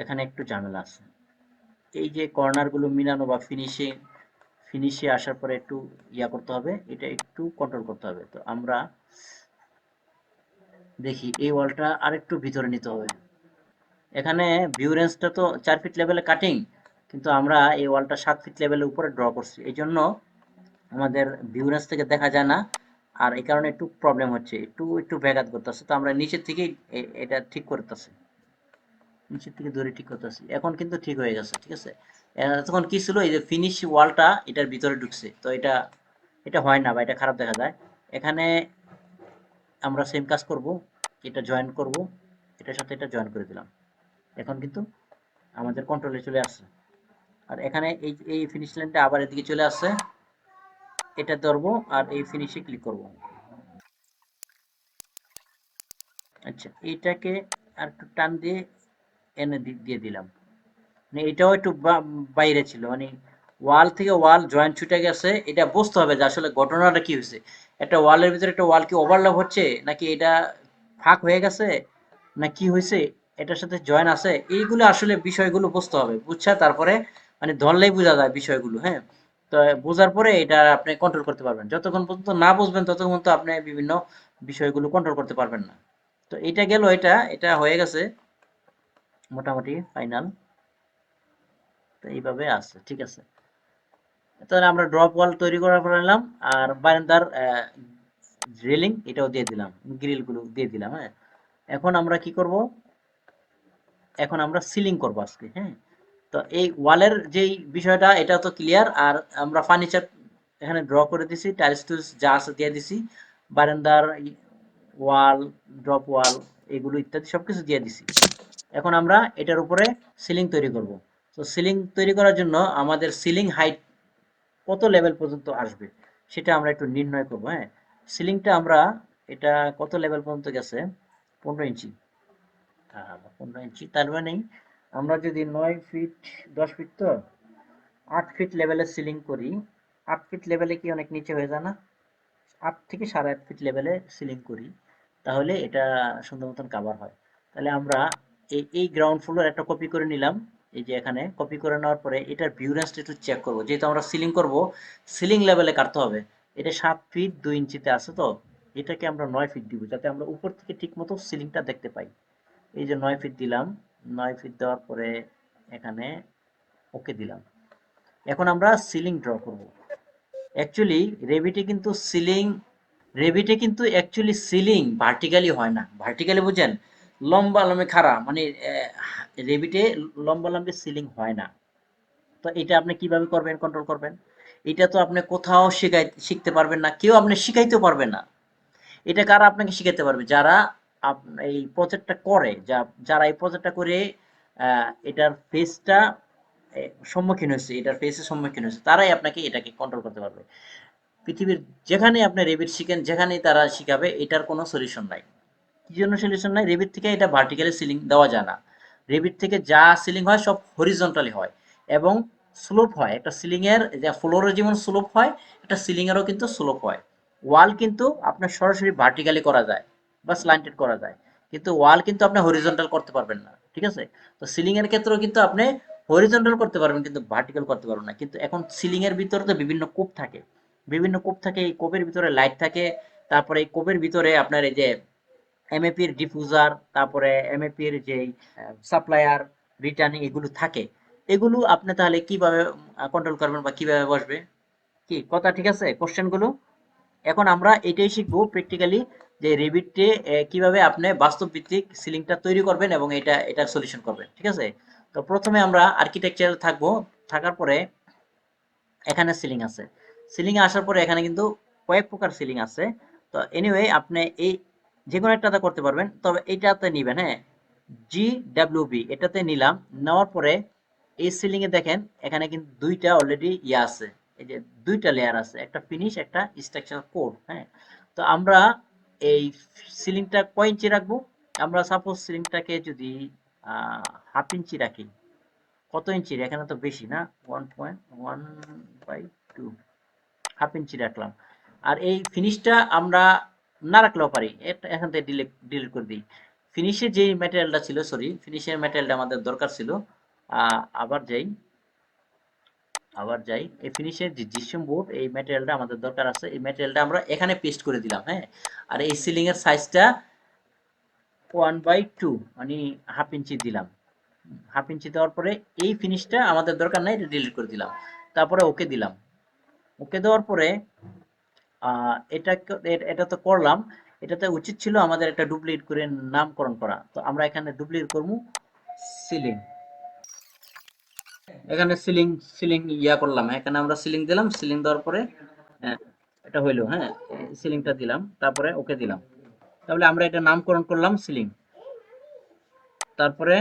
এখানে একটু ঝামেলা আছে, এই যে কর্নার গুলো মিলানো বা ফিনিশে আসার পরে একটু ইয়া করতে হবে, এটা একটু কন্ট্রোল করতে হবে। তো আমরা দেখি এই ওয়ালটা আরেকটু ভিতরে নিতে হবে। এখানে ভিউ রেঞ্জটা তো 4 ফিট লেভেলে কাটিং, কিন্তু আমরা এই ওয়ালটা 7 ফিট লেভেলের উপরে ড্র করছি, এই জন্য আমাদের ভিউ রেঞ্জ থেকে দেখা যায় না। আর এই কারণে একটু প্রবলেম হচ্ছে, একটু একটু ব্যাঘাত করতেছে। তো আমরা নিচের থেকেই এটা ঠিক করতেছি, নিচের থেকে ধরে ঠিক করতেছি। এখন কিন্তু ঠিক হয়ে গেছে, ঠিক আছে। তখন কি ছিল, এই যে ফিনিশ ওয়ালটা এটার ভিতরে ঢুকছে, তো এটা এটা হয় না বা এটা খারাপ দেখা যায়। এখানে আমরা সেম কাজ করব, এটা জয়েন করব, এটার সাথে এটা জয়েন করে দিলাম। এখন কিন্তু আমাদের কন্ট্রোলে চলে আসছে। আর এখানে এই এই ফিনিশ লাইনটা আবার এদিকে চলে আসছে, এটা ধরবো আর এই ফিনিশে ক্লিক করব। আচ্ছা, এইটাকে আর একটু টান দিয়ে এনে দিয়ে দিলাম। মানে এটাও একটু বাইরে ছিল, মানে ওয়াল থেকে ওয়াল জয়েন্ট ছুটে গেছে। এটা বুঝতে হবে যে আসলে ঘটনাটা কি হয়েছে। একটা ওয়ালের ভিতরে একটা ওয়াল কি ওভারল্যাপ হচ্ছে, নাকি এটা ফাঁক হয়ে গেছে, না কি হয়েছে, এটার সাথে জয়েন আছে, এইগুলো আসলে বিষয়গুলো বুঝতে হবে। বুঝছা তারপরে মানে ধরলেই বোঝা যায় বিষয়গুলো, হ্যাঁ। তো বোঝার পরে এটা আপনি কন্ট্রোল করতে পারবেন। যতক্ষণ পর্যন্ত না বুঝবেন ততক্ষণ তো আপনি বিভিন্ন বিষয়গুলো কন্ট্রোল করতে পারবেন না। তো এটা গেল, এটা এটা হয়ে গেছে মোটামুটি ফাইনাল। তো এইভাবে আছে, ঠিক আছে। তাহলে আমরা ড্রপ ওয়াল তৈরি করার পর নিলাম, আর বারান্দার রেলিং এটাও দিয়ে দিলাম, গ্রিল গুলো দিয়ে দিলাম, হ্যাঁ। এখন আমরা কি করব, এখন আমরা সিলিং করব আজকে, হ্যাঁ। তো এই ওয়ালের যেই বিষয়টা এটা তো ক্লিয়ার। আর আমরা ফার্নিচার এখানে ড্র করে দিছি, টাইলস টুলস যা আছে দিয়ে দিছি, বারান্দার ওয়াল, ড্রপ ওয়াল, এগুলো ইত্যাদি সবকিছু দিয়ে দিছি। এখন আমরা এটার উপরে সিলিং তৈরি করব। তো সিলিং তৈরি করার জন্য আমাদের সিলিং হাইট কত লেভেল পর্যন্ত আসবে সেটা আমরা একটু নির্ণয় করব, হ্যাঁ। সিলিংটা আমরা এটা কত লেভেল পর্যন্ত গেছে, 15 ইঞ্চি। 15 ইঞ্চি, তার মানে আমরা যদি 9 ফিট 10 ফিট, তো 8 ফিট লেভেলে সিলিং করি। 8 ফিট লেভেলে কি অনেক নিচে হয়ে যায় না, 8 থেকে 8.5 ফিট লেভেলে সিলিং করি, তাহলে এটা সুন্দর মতন কাভার হয়। তাহলে আমরা এই গ্রাউন্ড ফ্লোর একটা কপি করে নিলাম। এই যে এখানে কপি করে নেওয়ার পরে এটার ভিউ রেঞ্জটা একটু চেক করবো, যেহেতু আমরা সিলিং করব, সিলিং লেভেলে কাটতে হবে। এটা 7 ফিট 2 ইঞ্চিতে আছে, তো এটাকে আমরা 9 ফিট দিব, যাতে আমরা উপর থেকে ঠিক মতো সিলিংটা দেখতে পাই। এই যে 9 ফিট দিলাম, 9 ফিট দেওয়ার পরে এখানে ওকে দিলাম। এখন আমরা সিলিং ড্র করব। অ্যাকচুয়ালি রেভিটে কিন্তু সিলিং রেভিটে কিন্তু অ্যাকচুয়ালি সিলিং ভার্টিক্যালি হয় না। ভার্টিক্যালি বুঝেন, লম্বা লম্বি খাড়া, মানে রেভিটে লম্বা লম্বি সিলিং হয় না। তো এটা আপনি কিভাবে করবেন, কন্ট্রোল করবেন? এটা তো আপনি কোথাও শিখতে পারবেন না, কেউ আপনি শিখাইতেও পারবে না। এটা কারা আপনাকে শিখাতে পারবে? যারা এই প্রজেক্টটা করে, যারা এই প্রজেক্টটা করে এটার ফেসটা সম্মুখীন হয়েছে, এটার ফেসের সম্মুখীন হয়েছে, তারাই আপনাকে এটাকে কন্ট্রোল করতে পারবে। পৃথিবীর যেখানে আপনি রেভিট শিখেন, যেখানেই তারা শিখাবে, এটার কোনো সলিউশন নাই। কি জন্য সলিউশন নাই? রেভিট থেকে এটা ভার্টিক্যালি সিলিং দেওয়া যায় না। রেভিট থেকে যা সিলিং হয় সব হরিজন্টালি হয় এবং স্লোপ হয়। একটা সিলিং এর যে ফ্লোরে যেমন স্লোপ হয়, একটা সিলিং এরও কিন্তু স্লোপ হয়। ওয়াল কিন্তু আপনার সরাসরি ভার্টিক্যালি করা যায় বা স্ল্যান্টেড করা যায়, কিন্তু ওয়াল কিন্তু আপনি হরিজন্টাল করতে পারবেন না, ঠিক আছে। তো সিলিং এর ক্ষেত্রেও কিন্তু আপনি হরিজন্টাল করতে পারবেন, কিন্তু ভার্টিক্যাল করতে পারবেন না। কিন্তু এখন সিলিং এর ভিতরে তো বিভিন্ন কোপ থাকে, বিভিন্ন কোপ থাকে, এই কোপের ভিতরে লাইট থাকে। তারপরে এই কোপের ভিতরে আপনার এই যে এমএপির ডিফিউজার, তারপরে এমএপির যেই সাপ্লায়ার, রিটার্নিং, এগুলো থাকে। এগুলো আপনি তাহলে কিভাবে কন্ট্রোল করবেন বা কিভাবে বসবে? কি কথা ঠিক আছে কোশ্চেন গুলো? এখন আমরা এটাই শিখবো প্র্যাকটিক্যালি, যে রেভিটে কিভাবে আপনি বাস্তব ভিত্তিক সিলিংটা তৈরি করবেন এবং এটার সলিউশন করবেন, ঠিক আছে। তো প্রথমে আমরা আর্কিটেকচার থাকবো, থাকার পরে এখানে সিলিং আছে। সিলিং এ আসার পরে এখানে কিন্তু কয়েক প্রকার সিলিং আছে। তো এনিওয়ে আপনি এই যেকোনো একটাতে করতে পারবেন, তবে এইটাতে নিবেন, হ্যাঁ। GWB এটাতে নিলাম। নেওয়ার পরে এই সিলিং এ দেখেন এখানে কিন্তু দুইটা অলরেডি ইয়ে আছে, এই যে দুইটা লেয়ার আছে, একটা ফিনিশ, একটা স্ট্রাকচার কোড, হ্যাঁ। তো আমরা এই সিলিংটা কয় ইঞ্চি রাখবো? আমরা সাপোজ সিলিংটাকে যদি 1/2 ইঞ্চি রাখি, কত ইঞ্চির? এখানে তো বেশি না, 1.1/2, 1/2 ইঞ্চি রাখলাম। আর এই ফিনিশটা আমরা না রাখলেও পারি, এটা এখান থেকে ডিলিট করে দিই। ফিনিশের যে ম্যাটেরিয়ালটা ছিল, সরি, ফিনিশের ম্যাটেরিয়ালটা আমাদের দরকার ছিল। আবার যাই, এই ফিনিশের যে জিপসাম বোর্ড, এই ম্যাটেরিয়ালটা আমাদের দরকার আছে। এই ম্যাটেরিয়ালটা আমরা এখানে পেস্ট করে দিলাম, হ্যাঁ। আর এই সিলিং এর সাইজটা 1/2 মানে হাফ ইঞ্চি দিলাম। হাফ ইঞ্চি দেওয়ার পরে এই ফিনিশটা আমাদের দরকার নাই, এটা ডিলিট করে দিলাম। তারপরে ওকে দিলাম। ওকে দেওয়ার পরে এটা এটা তো করলাম। এটাতে উচিত ছিল আমাদের একটা ডুপ্লিকেট করে নামকরণ করা, তো আমরা এখানে ডুপ্লিকেট করবো সিলিং। এখানে সিলিং সিলিং ইয়া করলাম, এখানে আমরা সিলিং দিলাম। সিলিং দেওয়ার পরে হ্যাঁ, এটা হইলো, হ্যাঁ, সিলিংটা দিলাম, তারপরে ওকে দিলাম। তাহলে আমরা এটা নামকরণ করলাম সিলিং, তারপরে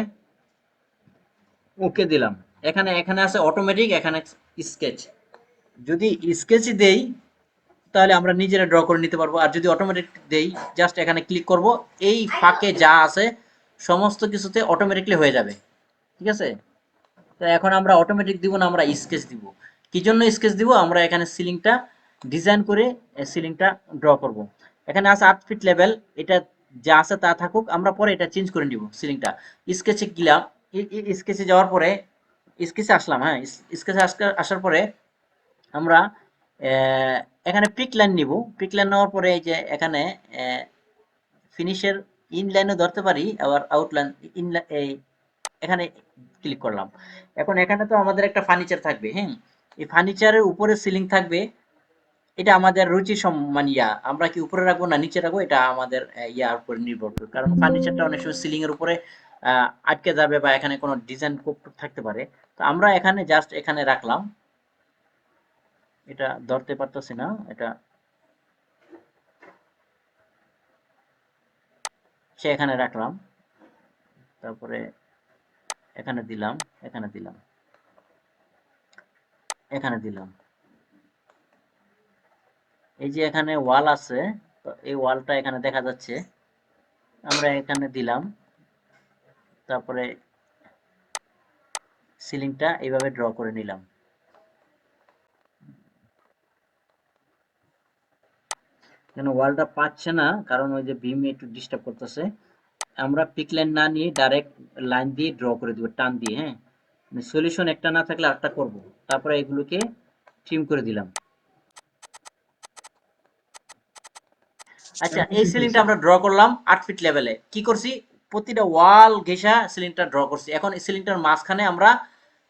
ওকে দিলাম। এখানে এখানে আছে অটোমেটিক, এখানে স্কেচ। যদি স্কেচ দেই তাহলে আমরা নিজেরা ড্র করে নিতে পারবো, আর যদি অটোমেটিক দেই জাস্ট এখানে ক্লিক করব, এই ফাঁকে যা আছে সমস্ত কিছুতে অটোমেটিকলি হয়ে যাবে, ঠিক আছে। তো এখন আমরা অটোমেটিক দিব না, আমরা স্কেচ দিব। কি জন্য স্কেচ দিব? আমরা এখানে সিলিংটা ডিজাইন করে সিলিংটা ড্র করব। এখানে আছে 8 ফিট লেভেল, এটা যা আছে তা থাকুক, আমরা পরে এটা চেঞ্জ করে নিব সিলিংটা। স্কেচে গেলাম, স্কেচে যাওয়ার পরে স্কেচে আসলাম, হ্যাঁ, স্কেচে আসার পরে আমরা এখানে পিক লাইন নিব। পিক লাইন নেওয়ার পরে এই যে এখানে ফিনিশের ইন লাইনও ধরতে পারি, আবার আউটলাইন ইন এই এখানে ক্লিক করলাম। এখন এখানে তো আমাদের একটা ফার্নিচার থাকবে, হ্যাঁ। এই ফার্নিচারের উপরে সিলিং থাকবে। এটা আমাদের রুচি মানে আমরা কি উপরে রাখবো না নিচে রাখবো, এটা আমাদের ইয়ার উপরে নির্ভর করে। কারণ ফার্নিচারটা অনেক সময় সিলিং এর উপরে আটকে যাবে, বা এখানে কোনো ডিজাইন কোপ থাকতে পারে। তো আমরা এখানে জাস্ট এখানে রাখলাম। এটা ধরতে পারতেছি না, এটা সে এখানে রাখলাম। তারপরে এখানে দিলাম, এখানে দিলাম, এখানে দিলাম। এই যে এখানে ওয়াল আছে, তো এই ওয়ালটা এখানে দেখা যাচ্ছে, আমরা এখানে দিলাম। তারপরে সিলিংটা এইভাবে ড্র করে নিলাম। কেন ওয়ালটা পাচ্ছে না? কারণ ওই যে বিম একটু ডিস্টার্ব করতেছে। আমরা পিক লাইন না নিয়ে ডাইরেক্ট লাইন দিয়ে ড্র করে দিব, টান দিয়ে, হ্যাঁ। সলিউশন একটা না থাকলে আরেকটা করব। তারপরে এগুলোকে ট্রিম করে দিলাম। আচ্ছা, এই সিলিংটা আমরা ড্র করলাম 8 ফিট লেভেলে। কি করছি? প্রতিটা ওয়াল ঘেঁষা সিলিংটা ড্র করছি। এখন এই সিলিংটার মাঝখানে আমরা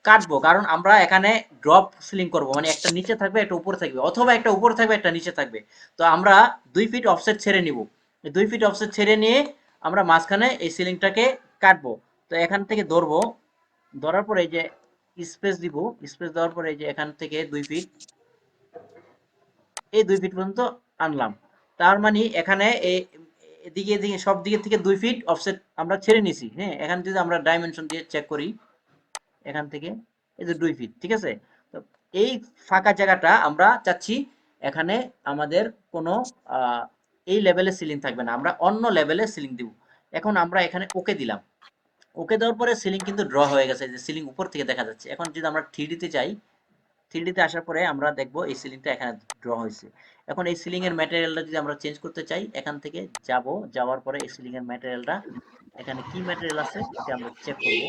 কাটবো, কারণ আমরা এখানে ড্রপ সিলিং করব, মানে একটা নিচে থাকবে একটা উপরে থাকবে, অথবা একটা উপরে থাকবে একটা নিচে থাকবে। তো আমরা 2 ফিট অফসেট ছেড়ে নিব। 2 ফিট অফসেট ছেড়ে নিয়ে আমরা মাঝখানে এই সিলিংটাকে কাটবো। তো এখান থেকে ধরবো, ধরার পরে এই যে স্পেস দিব। স্পেস দেওয়ার পরে এই যে এখান থেকে 2 ফিট, এই 2 ফিট পর্যন্ত আনলাম। তার মানে এখানে এদিকে এদিকে সব দিকে থেকে 2 ফিট অফসেট আমরা ছেড়ে নিছি, হ্যাঁ। এখান থেকে আমরা ডাইমেনশন দিয়ে চেক করি, এখান থেকে এই যে 2 ফিট, ঠিক আছে। তো এই ফাঁকা জায়গাটা আমরা চাচ্ছি এখানে আমাদের কোনো এই লেভেলে সিলিং থাকবে না, আমরা অন্য লেভেলে সিলিং দিব। এখন আমরা এখানে ওকে দিলাম। ওকে দেওয়ার পরে সিলিং কিন্তু ড্র হয়ে গেছে, যে সিলিং উপর থেকে দেখা যাচ্ছে। এখন যদি আমরা 3D তে যাই, 3D তে আসার পরে আমরা দেখবো এই সিলিংটা এখানে ড্র হয়েছে। এখন এই সিলিং এর ম্যাটেরিয়ালটা যদি আমরা চেঞ্জ করতে চাই, এখান থেকে যাব, যাওয়ার পরে এই সিলিং এর ম্যাটেরিয়ালটা এখানে কি ম্যাটেরিয়াল আছে এটা আমরা চেক করব।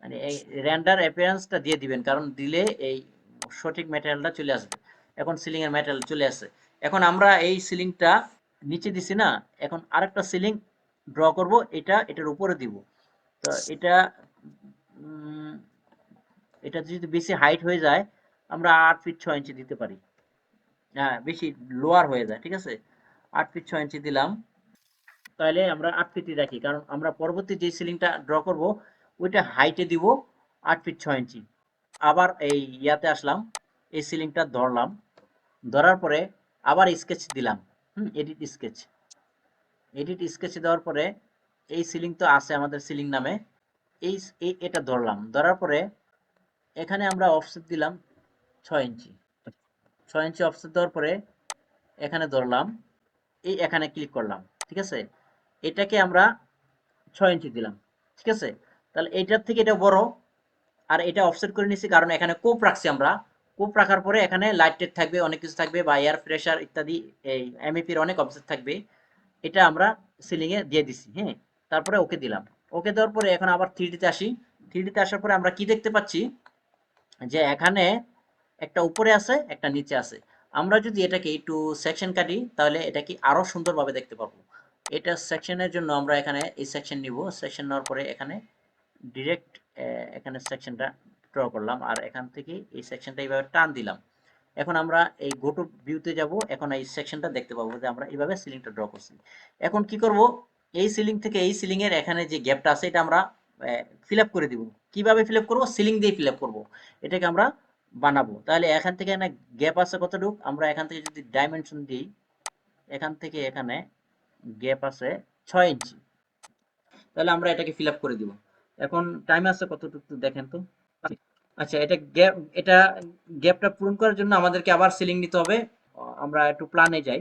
মানে এই রেন্ডার অ্যাপিয়ারেন্সটা দিয়ে দিবেন, কারণ দিলে এই সঠিক ম্যাটেরিয়ালটা চলে আসবে। এখন সিলিং এর ম্যাটেরিয়াল চলে আসে। এখন আমরা এই সিলিংটা নিচে দিছি না, এখন আরেকটা সিলিং ড্র করব, এটা এটার উপরে দিব। তো এটা এটা যদি বেশি হাইট হয়ে যায়, আমরা 8 ফিট 6 ইঞ্চি দিতে পারি। হ্যাঁ, বেশি লোয়ার হয়ে যায়, ঠিক আছে। 8 ফিট 6 ইঞ্চি দিলাম। তাহলে আমরা 8 ফিটই রাখি, কারণ আমরা পরবর্তী যে সিলিংটা ড্র করব ওইটা হাইটে দিব 8 ফিট 6 ইঞ্চি। আবার এই ইয়াতে আসলাম, এই সিলিংটা ধরলাম। ধরার পরে আবার স্কেচ দিলাম, এডিট স্কেচ। এডিট স্কেচ দেওয়ার পরে এই সিলিং তো আছে আমাদের সিলিং নামে, এই এটা ধরলাম। ধরার পরে এখানে আমরা অফসেট দিলাম 6 ইঞ্চি। 6 ইঞ্চি অফসেট দেওয়ার পরে এখানে ধরলাম, এই এখানে ক্লিক করলাম, ঠিক আছে। এটাকে আমরা 6 ইঞ্চি দিলাম, ঠিক আছে। তাহলে এইটার থেকে এটা বড়, আর এটা অফসেট করে নিছি, কারণ এখানে কোপ রাখছি আমরা। কোপ রাখার পরে এখানে লাইট টেট থাকবে, অনেক কিছু থাকবে বা এয়ার প্রেসার ইত্যাদি, এই এমএপির অনেক অবজেক্ট থাকবে। এটা আমরা সিলিং এ দিয়ে দিছি, হ্যাঁ। তারপরে ওকে দিলাম। ওকে দেওয়ার পরে এখন আবার 3D তে আসি। 3D তে আসার পরে আমরা কি দেখতে পাচ্ছি যে এখানে একটা উপরে আছে, একটা নিচে আছে। আমরা যদি এটাকে একটু সেকশন কাটি তাহলে এটা কি আরো সুন্দরভাবে দেখতে পাবো। এটা সেকশনের জন্য আমরা এখানে এই সেকশন নিব। সেকশন নেওয়ার পরে এখানে ডিরেক্ট এখানে সেকশনটা ড্র করলাম, আর এখান থেকে এই সেকশনটা এইভাবে টান দিলাম। এখন আমরা এই গো টু ভিউতে যাব। এখন এই সেকশনটা দেখতে পাবো যে আমরা এইভাবে সিলিংটা ড্র করছি। এখন কি করব, এই সিলিং থেকে এই সিলিং এর এখানে যে গ্যাপটা আছে এটা আমরা ফিল আপ করে দিব। কিভাবে ফিল আপ করবো? সিলিং দিয়ে ফিল আপ করবো। এটাকে আমরা বানাবো। তাহলে এখান থেকে এখানে গ্যাপ আছে কতটুকু, আমরা এখান থেকে যদি ডাইমেনশন দিই, এখান থেকে এখানে গ্যাপ আছে 6 ইঞ্চি। তাহলে আমরা এটাকে ফিল আপ করে দিব। এখন টাইম আছে কতটুকু দেখেন তো। আচ্ছা, এটা গ্যাপটা পূরণ করার জন্য আমাদেরকে আবার সিলিং নিতে হবে। আমরা একটু প্ল্যানে যাই।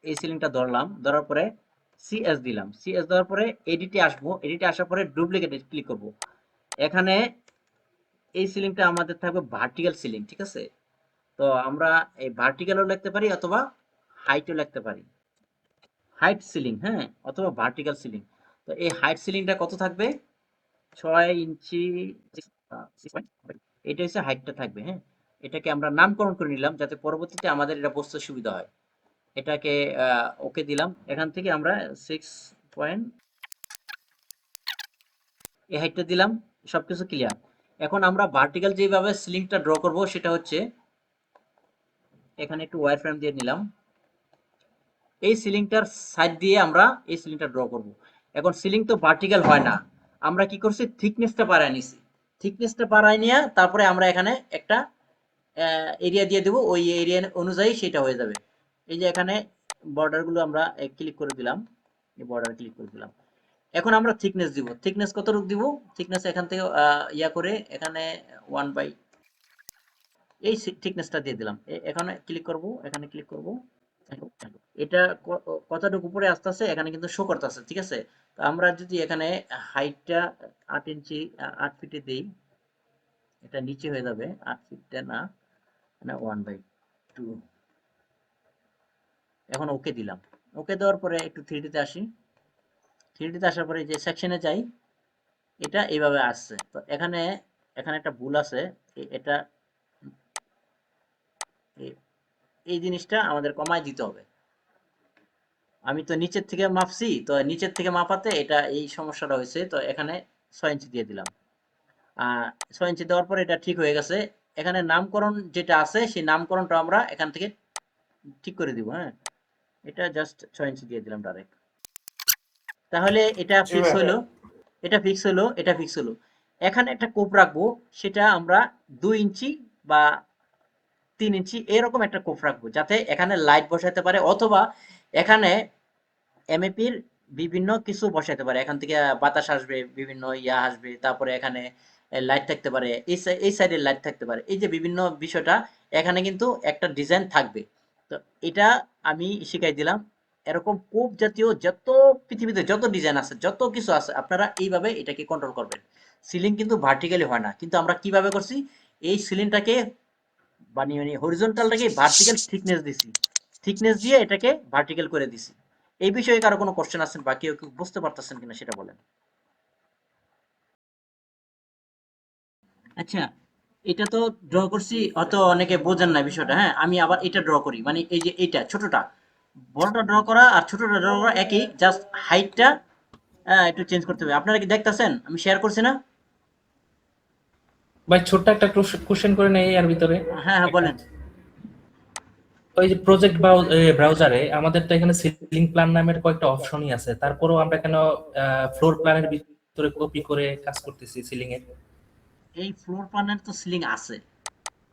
এই সিলিংটা ধরলাম, ধরার পরে সিএস দিলাম। সিএস দেওয়ার পরে এডিটে আসবো। এডিটে আসার পরে ডুপ্লিকেটে ক্লিক করব। এখানে এই সিলিংটা আমাদের থাকবে ভার্টিক্যাল সিলিং, ঠিক আছে। তো আমরা এই ভার্টিক্যালও লিখতে পারি অথবা হাইটও লিখতে পারি। হাইট সিলিং, হ্যাঁ, অথবা ভার্টিক্যাল সিলিং। তো এই হাইট সিলিংটা কত থাকবে? 6 ইঞ্চি। এটা হচ্ছে হাইটটা থাকবে, হ্যাঁ। এটাকে আমরা নামকরণ করে নিলাম যাতে পরবর্তীতে আমাদের এটা বুঝতে সুবিধা হয়। এটাকে ওকে দিলাম। এখান থেকে আমরা 6 পয়েন্ট এই হাইটটা দিলাম। সবকিছু ক্লিয়ার। এখন আমরা ভার্টিক্যাল যেভাবে সিলিংটা ড্র করব সেটা হচ্ছে এখানে একটু ওয়্যার ফ্রেম দিয়ে নিলাম। এই সিলিংটার সাইড দিয়ে আমরা এই সিলিংটা ড্র করব। এখন সিলিং তো ভার্টিক্যাল হয় না, আমরা কি করছি, থিকনেসটা বাড়ায় নিছি। থিকনেসটা বাড়ায় নিয়ে তারপরে আমরা এখানে একটা এরিয়া দিয়ে দেবো, ওই এরিয়া অনুযায়ী সেটা হয়ে যাবে। এই যে এখানে বর্ডারগুলো আমরা ক্লিক করে দিলাম, এই বর্ডার ক্লিক করে দিলাম। এখন আমরা থিকনেস দিব। থিকনেস কতটুকু দিব? থিকনেস এখান থেকে ইয়া করে এখানে 1 বাই এই থিকনেসটা দিয়ে দিলাম। এখানে ক্লিক করব, এখানে ক্লিক করব। এটা কতটুকু উপরে আসতেছে এখানে কিন্তু শো করতেছে, ঠিক আছে। তো আমরা যদি এখানে হাইটটা 8 ইঞ্চি 8 ফিটে দেই, এটা নিচে হয়ে যাবে 8 ফিটটা না, মানে 1/2। এখন ওকে দিলাম। ওকে দেওয়ার পরে একটু 3D তে আসি। 3D তে আসার পরে যে সেকশনে যাই, এটা এইভাবে আসছে। তো এখানে একটা ভুল আছে। এটা এই জিনিসটা আমাদের কমায় দিতে হবে। আমি তো নিচের থেকে মাপছি, তো নিচের থেকে মাপাতে এটা এই সমস্যাটা হয়েছে। তো এখানে 6 ইঞ্চি দিয়ে দিলাম। 6 ইঞ্চি দেওয়ার পরে এটা ঠিক হয়ে গেছে। এখানে নামকরণ যেটা আছে সেই নামকরণটা আমরা এখান থেকে ঠিক করে দিব, হ্যাঁ। এটা জাস্ট 6 ইঞ্চি দিয়ে দিলাম ডাইরেক্ট। তাহলে এটা জি ফিক্স ভাই। হলো, এটা ফিক্স হলো, এটা ফিক্স হলো। এখানে একটা কোপ রাখবো, সেটা আমরা 2 ইঞ্চি বা 3 ইঞ্চি এরকম একটা কোপ রাখবো, যাতে এখানে লাইট বসাতে পারে অথবা এখানে এমএপির বিভিন্ন কিছু বসাতে পারে। এখান থেকে বাতাস আসবে, বিভিন্ন ইয়া আসবে, তারপরে এখানে লাইট থাকতে পারে, এই সাইডে লাইট থাকতে পারে। এই যে বিভিন্ন বিষয়টা এখানে কিন্তু একটা ডিজাইন থাকবে। তো এটা আমি শিখাই দিলাম। এরকম কোপ জাতীয় যত পৃথিবীতে যত ডিজাইন আছে, যত কিছু আছে, আপনারা এইভাবে এটাকে কন্ট্রোল করবেন। সিলিং কিন্তু ভার্টিক্যালি হয় না, কিন্তু আমরা কিভাবে করছি, এই সিলিংটাকে বানিয়ে হরিজন্টালটাকে ভার্টিক্যাল থিকনেস দিছি, থিকনেস দিয়ে এটাকে ভার্টিক্যাল করে দিছি। এই বিষয়ে কারো কোনো কোশ্চেন আছেন বা কেউ বুঝতে পারতেছেন কিনা সেটা বলেন। আচ্ছা, এটা তো ড্র করছি, অত অনেকে বোঝেন না বিষয়টা, হ্যাঁ। আমি আবার এটা ড্র করি, মানে এই যে এইটা ছোটটা, বড়টা ড্র করা আর ছোটটা ড্র করা একই, জাস্ট হাইটটা একটু চেঞ্জ করতে হবে। আপনারা কি দেখতেছেন আমি শেয়ার করছি না? ভাই ছোট্ট একটা কোশ্চেন করে নেই এর ভিতরে। হ্যাঁ হ্যাঁ, একটা বলেন। ওই যে প্রজেক্ট ব্রাউজারে আমাদের তো এখানে সিলিং প্ল্যান নামের কয়েকটা অপশনই আছে, তারপরেও আমরা কেন ফ্লোর প্ল্যানের ভিতরে কপি করে কাজ করতেছি সিলিং এর? এই ফ্লোর প্ল্যানের তো সিলিং আছে,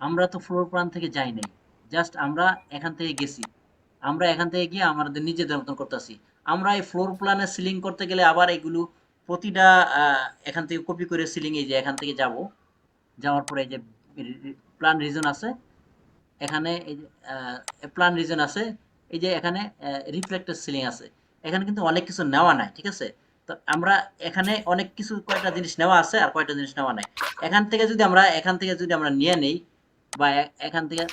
আমরা তো ফ্লোর প্ল্যান থেকে যাই নাই, জাস্ট আমরা এখান থেকে গেছি। আমরা এখান থেকে গিয়ে আমাদের নিজেদের মতন করতেছি। আমরা এই ফ্লোর প্ল্যানে সিলিং করতে গেলে আবার এগুলো প্রতিটা এখান থেকে কপি করে সিলিং, এই যে এখান থেকে যাব, যাওয়ার পরে এই যে প্ল্যান রিজন আছে, এখানে এই যে প্ল্যান রিজন আছে, এই যে এখানে রিফ্লেক্টেড সিলিং আছে। এখানে কিন্তু অনেক কিছু নেওয়া নাই, ঠিক আছে। তো আমরা এখানে অনেক কিছু কয়টা জিনিস নেওয়া আছে আর কয়টা জিনিস নেওয়া নাই। এখান থেকে যদি আমরা নিয়ে নেই, বা এখান থেকে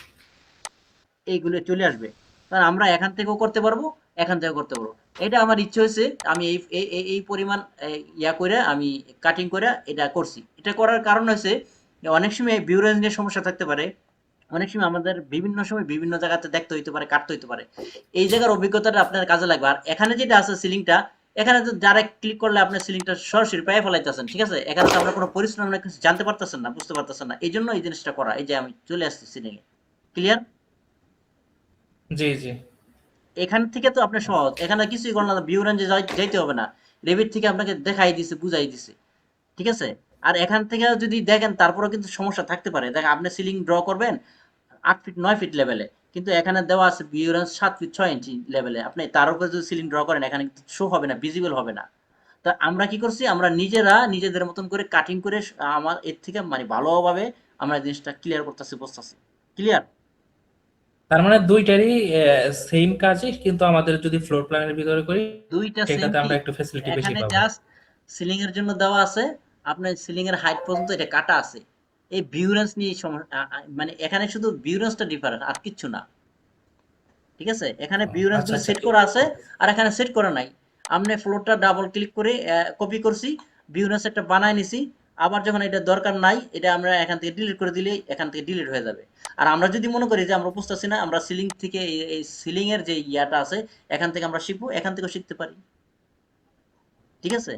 এইগুলো চলে আসবে। কারণ আমরা এখান থেকেও করতে পারবো, এখান থেকেও করতে পারবো। এটা আমার ইচ্ছে হয়েছে, আমি এই পরিমাণ ইয়া করে আমি কাটিং করে এটা করছি। এটা করার কারণ হচ্ছে অনেক সময় ভিউ রেঞ্জ নিয়ে সমস্যা থাকতে পারে, অনেক সময় আমাদের বিভিন্ন সময় বিভিন্ন জায়গাতে দেখতে হইতে পারে, কাটতে হইতে পারে। এই জায়গার অভিজ্ঞতাটা আপনার কাজে লাগবে। আর এখানে যেটা আছে সিলিংটা, এখানে তো ডাইরেক্ট ক্লিক করলে আপনার সিলিংটা সরাসরি পায়ে ফেলাইতেছেন, ঠিক আছে? এখানে তো আমরা কোনো পরিশ্রম না, কিছু জানতে পারতেছেন না, বুঝতে পারতেছেন না। এই জন্য এই জিনিসটা করা। এই যে আমি চলে আসছি সিলিং এ। ক্লিয়ার? জি জি। এখান থেকে তো আপনার সহজ, এখানে কিছুই করার না, ভিউ রেঞ্জে যাইতে হবে না, রেভিট থেকে আপনাকে দেখাই দিছে, বুঝাই দিছে, ঠিক আছে? আর এখান থেকে যদি দেখেন তারপরেও কিন্তু সমস্যা থাকতে পারে। দেখেন আপনি সিলিং ড্র করবেন 8 ফিট 9 ফিট লেভেলে, কিন্তু এখানে দেওয়া আছে ভিউ রেঞ্জ 7 ফিট 6 ইঞ্চি লেভেলে। আপনি তার উপরে যদি সিলিং ড্র করেন, এখানে কিন্তু শো হবে না, ভিজিবল হবে না। তা আমরা কি করছি, আমরা নিজেরা নিজেদের মতন করে কাটিং করে আমার এর থেকে মানে ভালোভাবে আমরা জিনিসটা ক্লিয়ার করতেছি, বুঝতেছি। ক্লিয়ার? তার মানে দুইটারই সেম কাজই, কিন্তু আমাদের যদি ফ্লোর প্ল্যানের ভিতরে করি দুইটা সেম সেটাতে কি, আমরা একটু ফ্যাসিলিটি বেশি এখানে পাবো। জাস্ট সিলিং এর জন্য দেওয়া আছে, আপনার সিলিং এর হাইট পর্যন্ত এটা কাটা আছে। এই ভিউরেন্স নিয়ে মানে এখানে শুধু ভিউরেন্সটা ডিফারেন্ট, আর কিচ্ছু না, ঠিক আছে? এখানে ভিউরেন্স আচ্ছা গুলো আচ্ছা। সেট করা আছে, আর এখানে সেট করা নাই। আপনি ফ্লোরটা ডাবল ক্লিক করে কপি করছি, ভিউরেন্স একটা বানায় নিছি। আবার যখন এটা দরকার নাই, এটা আমরা এখান থেকে ডিলিট করে দিলেই এখান থেকে ডিলিট হয়ে যাবে। আর আমরা যদি মনে করি যে আমরা বুঝতেছি না, আমরা সিলিং থেকে এই সিলিং এর যে ইয়াটা আছে, এখান থেকে আমরা শিখবো, এখান থেকেও শিখতে পারি, ঠিক আছে?